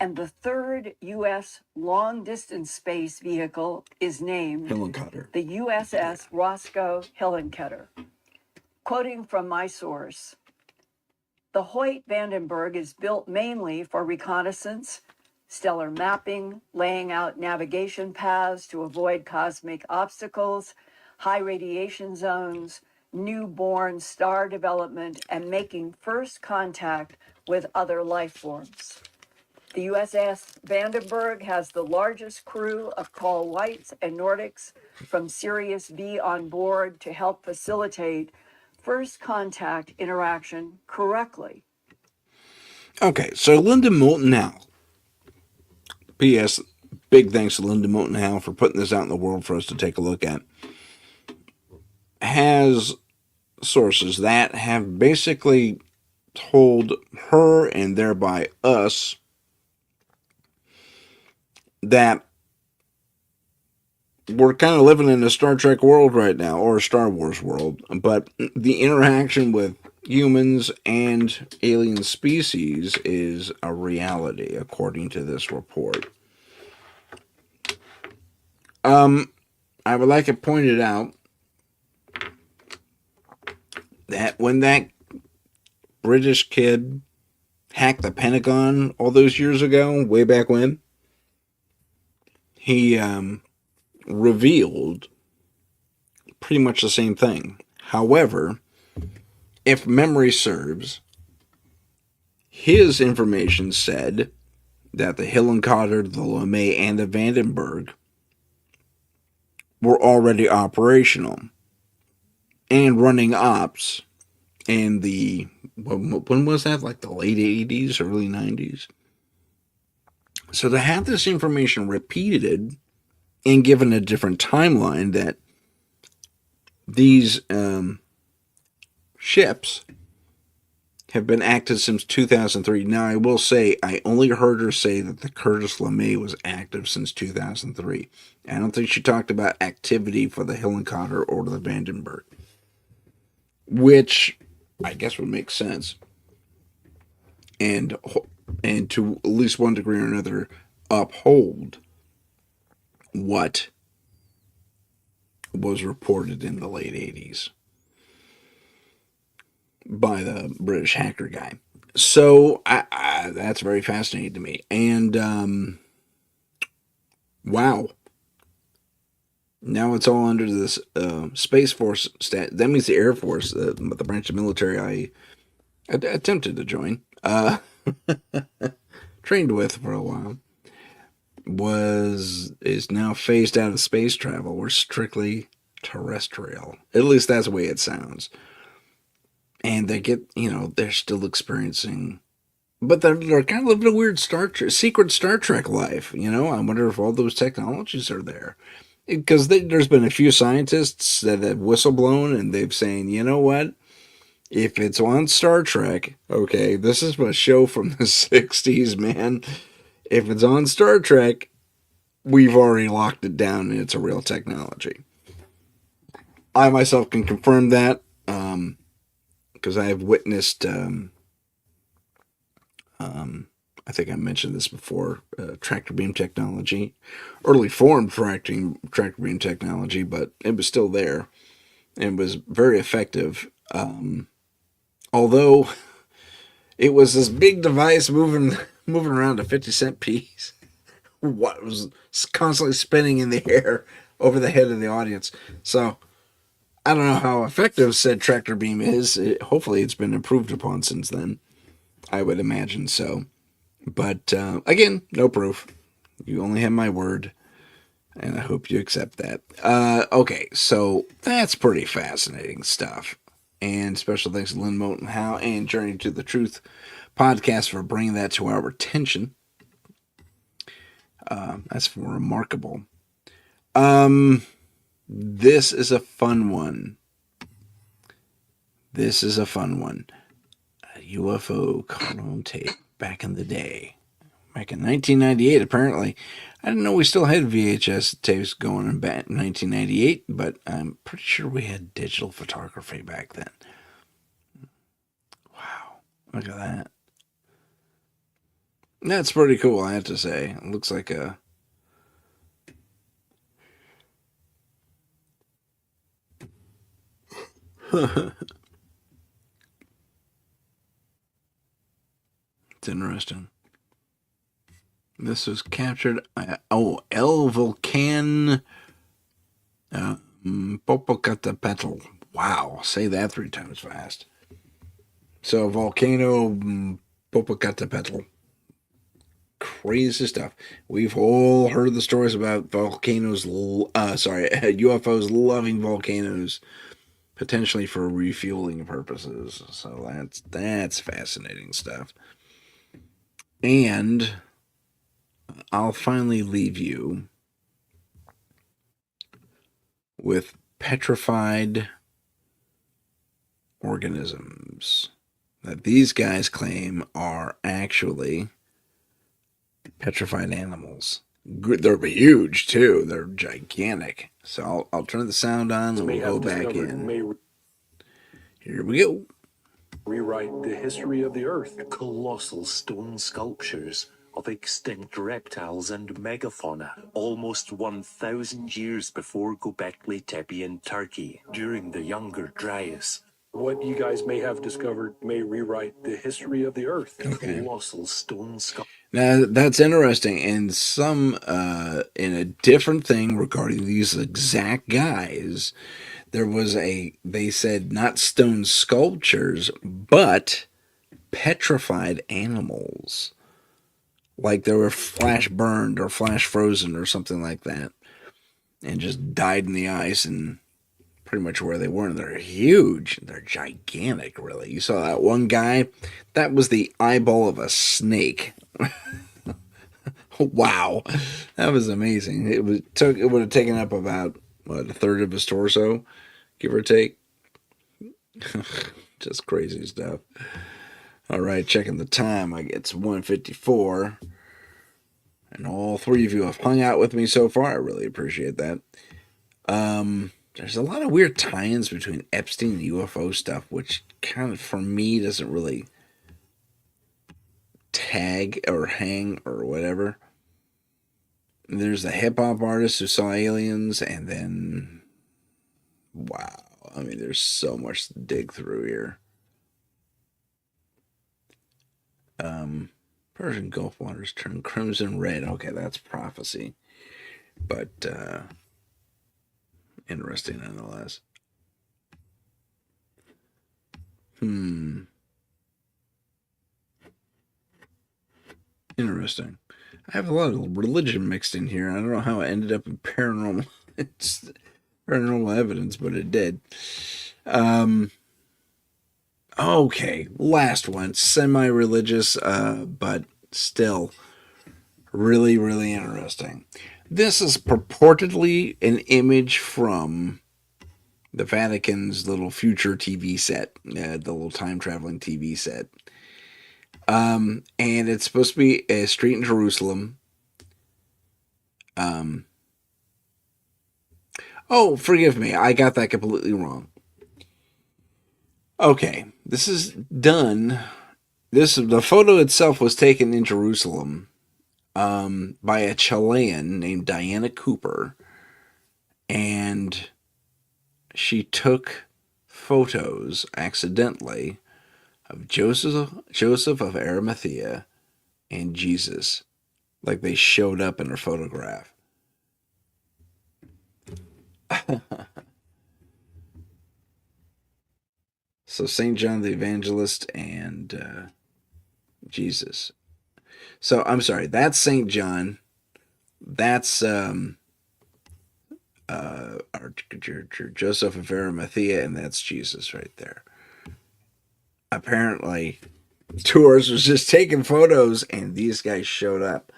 N: And the third U.S. long-distance space vehicle is named the USS Roscoe Hillenkoetter. Quoting from my source, the Hoyt Vandenberg is built mainly for reconnaissance, stellar mapping, laying out navigation paths to avoid cosmic obstacles, high radiation zones, newborn star development, and making first contact with other life forms. The USS Vandenberg has the largest crew of tall whites and Nordics from Sirius B on board to help facilitate first contact interaction correctly.
A: Okay, so Linda Moulton Howe. P.S. Big thanks to Linda Moulton Howe for putting this out in the world for us to take a look at. Has sources that have basically told her and thereby us that we're kind of living in a Star Trek world right now, or a Star Wars world, but the interaction with humans and alien species is a reality, according to this report. I would like it pointed out that when that British kid hacked the Pentagon all those years ago, way back when, he revealed pretty much the same thing. However, if memory serves, his information said that the Hillenkoetter, the LeMay, and the Vandenberg were already operational and running ops in the, when was that? Like the late 80s, early 90s. So to have this information repeated and given a different timeline that these ships have been active since 2003. Now, I will say, I only heard her say that the Curtis LeMay was active since 2003. I don't think she talked about activity for the Hillenkoetter or the Vandenberg, which I guess would make sense. And to at least one degree or another, uphold what was reported in the late 80s. by the British hacker guy. So that's very fascinating to me. And wow, now it's all under this Space Force stat. That means the Air Force, the branch of military I attempted to join, trained with for a while, is now phased out of space travel. We're strictly terrestrial. At least that's the way it sounds. And they get, they're still experiencing, but they're kind of living a weird secret Star Trek life. I wonder if all those technologies are there. Because there's been a few scientists that have whistleblown and they've saying, you know what? If it's on Star Trek, okay, this is a show from the 60s, man. If it's on Star Trek, we've already locked it down and it's a real technology. I myself can confirm that because I have witnessed, I think I mentioned this before, tractor beam technology, early formed tractor beam technology, but it was still there and was very effective. Although it was this big device moving around a 50-cent piece, what was constantly spinning in the air over the head of the audience. So I don't know how effective said tractor beam is. Hopefully it's been improved upon since then. I would imagine so. But again, no proof. You only have my word. And I hope you accept that. Okay, so that's pretty fascinating stuff. And special thanks to Lynn Moten Howe and Journey to the Truth podcast for bringing that to our attention. That's remarkable. This is a fun one. A UFO caught on tape back in the day. Back in 1998, apparently. I didn't know we still had VHS tapes going in 1998, but I'm pretty sure we had digital photography back then. Wow, look at that. That's pretty cool, I have to say. It looks like a... It's interesting. This was captured... El Volcan Popocatépetl. Wow, say that 3 times fast. So, volcano Popocatépetl. Crazy stuff. We've all heard the stories about UFOs loving volcanoes, potentially for refueling purposes. So that's fascinating stuff. And I'll finally leave you with petrified organisms that these guys claim are actually petrified animals. They're huge too. They're gigantic. So I'll turn the sound on and we'll go back in. Here we go.
U: Rewrite the history of the Earth. Colossal stone sculptures of extinct reptiles and megafauna almost 1,000 years before Göbekli Tepe in Turkey during the Younger Dryas. What you guys may have discovered may rewrite the history of the Earth. Okay. Colossal stone sculptures.
A: Now that's interesting, and some in a different thing regarding these exact guys, they said not stone sculptures, but petrified animals, like they were flash burned or flash frozen or something like that, and just died in the ice and pretty much where they were. And they're huge, they're gigantic, really. You saw that one guy, that was the eyeball of a snake. Wow, that was amazing. It would have taken up about a third of his torso, give or take. Just crazy stuff. All right, checking the time. It's 1:54, and all 3 of you have hung out with me so far. I really appreciate that. There's a lot of weird tie-ins between Epstein and UFO stuff, which kind of, for me, doesn't really tag or hang or whatever. There's the hip-hop artist who saw aliens, and then, wow, I mean, there's so much to dig through here. Persian Gulf waters turn crimson red. Okay, that's prophecy. But interesting nonetheless. Interesting. I have a lot of religion mixed in here. I don't know how it ended up in paranormal. It's paranormal evidence, but it did. Okay, last one. Semi-religious, but still really, really interesting. This is purportedly an image from the Vatican's little future TV set, the little time-traveling TV set. And it's supposed to be a street in Jerusalem. Oh, forgive me. I got that completely wrong. Okay, this is done. The photo itself was taken in Jerusalem by a Chilean named Diana Cooper, and she took photos accidentally of Joseph of Arimathea and Jesus, like they showed up in her photograph. So St. John the Evangelist and Jesus. So I'm sorry, that's St. John. That's Joseph of Arimathea, and that's Jesus right there. Apparently, tours was just taking photos, and these guys showed up.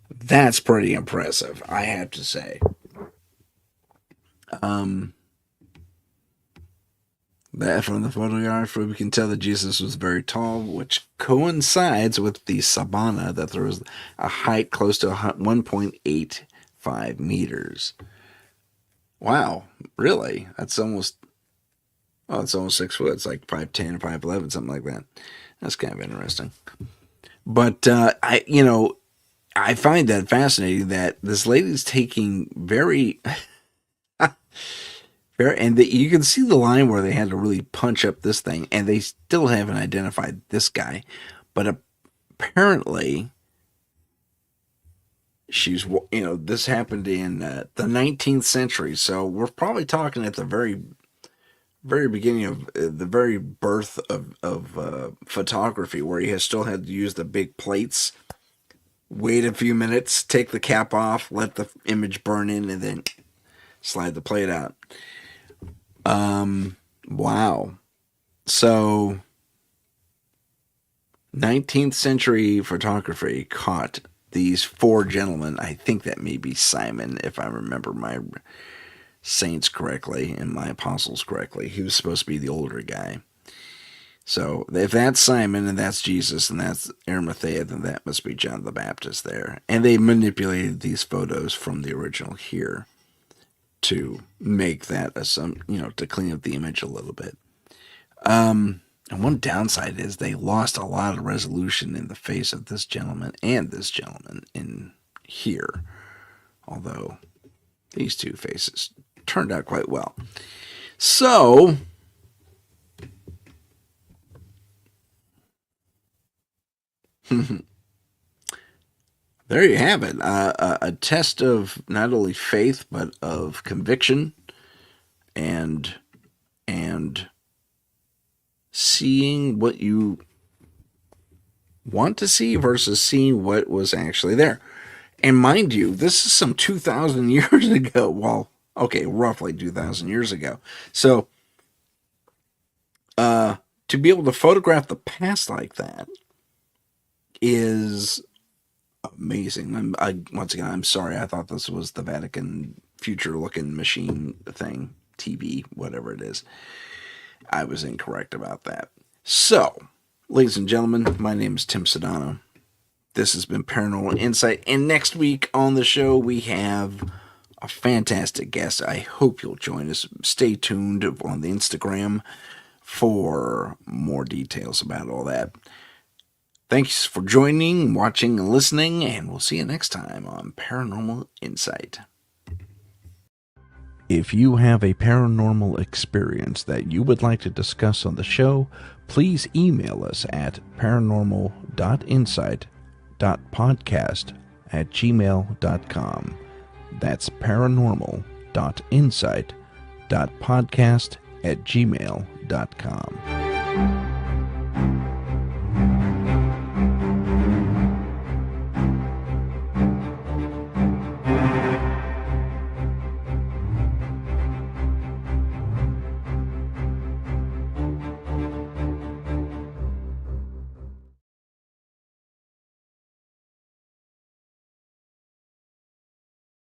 A: That's pretty impressive, I have to say. That from the photograph, we can tell that Jesus was very tall, which coincides with the Sabana, that there was a height close to 1.85 meters. Wow, really? That's almost, it's almost 6 foot. It's like 5'10", 5'11", something like that. That's kind of interesting. But I find that fascinating that this lady's taking very, and you can see the line where they had to really punch up this thing, and they still haven't identified this guy. But apparently, she's, this happened in the 19th century, so we're probably talking at the very, very beginning of the very birth of photography, where he still had to use the big plates. Wait a few minutes, take the cap off, let the image burn in, and then slide the plate out. Wow. So, 19th century photography caught these 4 gentlemen. I think that may be Simon, if I remember my saints correctly and my apostles correctly. He was supposed to be the older guy. So if that's Simon and that's Jesus and that's Arimathea, then that must be John the Baptist there. And they manipulated these photos from the original here to make that to clean up the image a little bit. And one downside is they lost a lot of resolution in the face of this gentleman and this gentleman in here. Although these two faces turned out quite well. So, there you have it. A test of not only faith, but of conviction and seeing what you want to see versus seeing what was actually there. And mind you, this is some 2,000 years ago. Well, okay, roughly 2,000 years ago. So, to be able to photograph the past like that is amazing. Once again, I'm sorry. I thought this was the Vatican future-looking machine thing, TV, whatever it is. I was incorrect about that. So, ladies and gentlemen, my name is Tim Sedano. This has been Paranormal Insight, and next week on the show we have a fantastic guest. I hope you'll join us. Stay tuned on the Instagram for more details about all that. Thanks for joining, watching, and listening, and we'll see you next time on Paranormal Insight. If you have a paranormal experience that you would like to discuss on the show, please email us at paranormal.insight.podcast@gmail.com. That's paranormal.insight.podcast@gmail.com.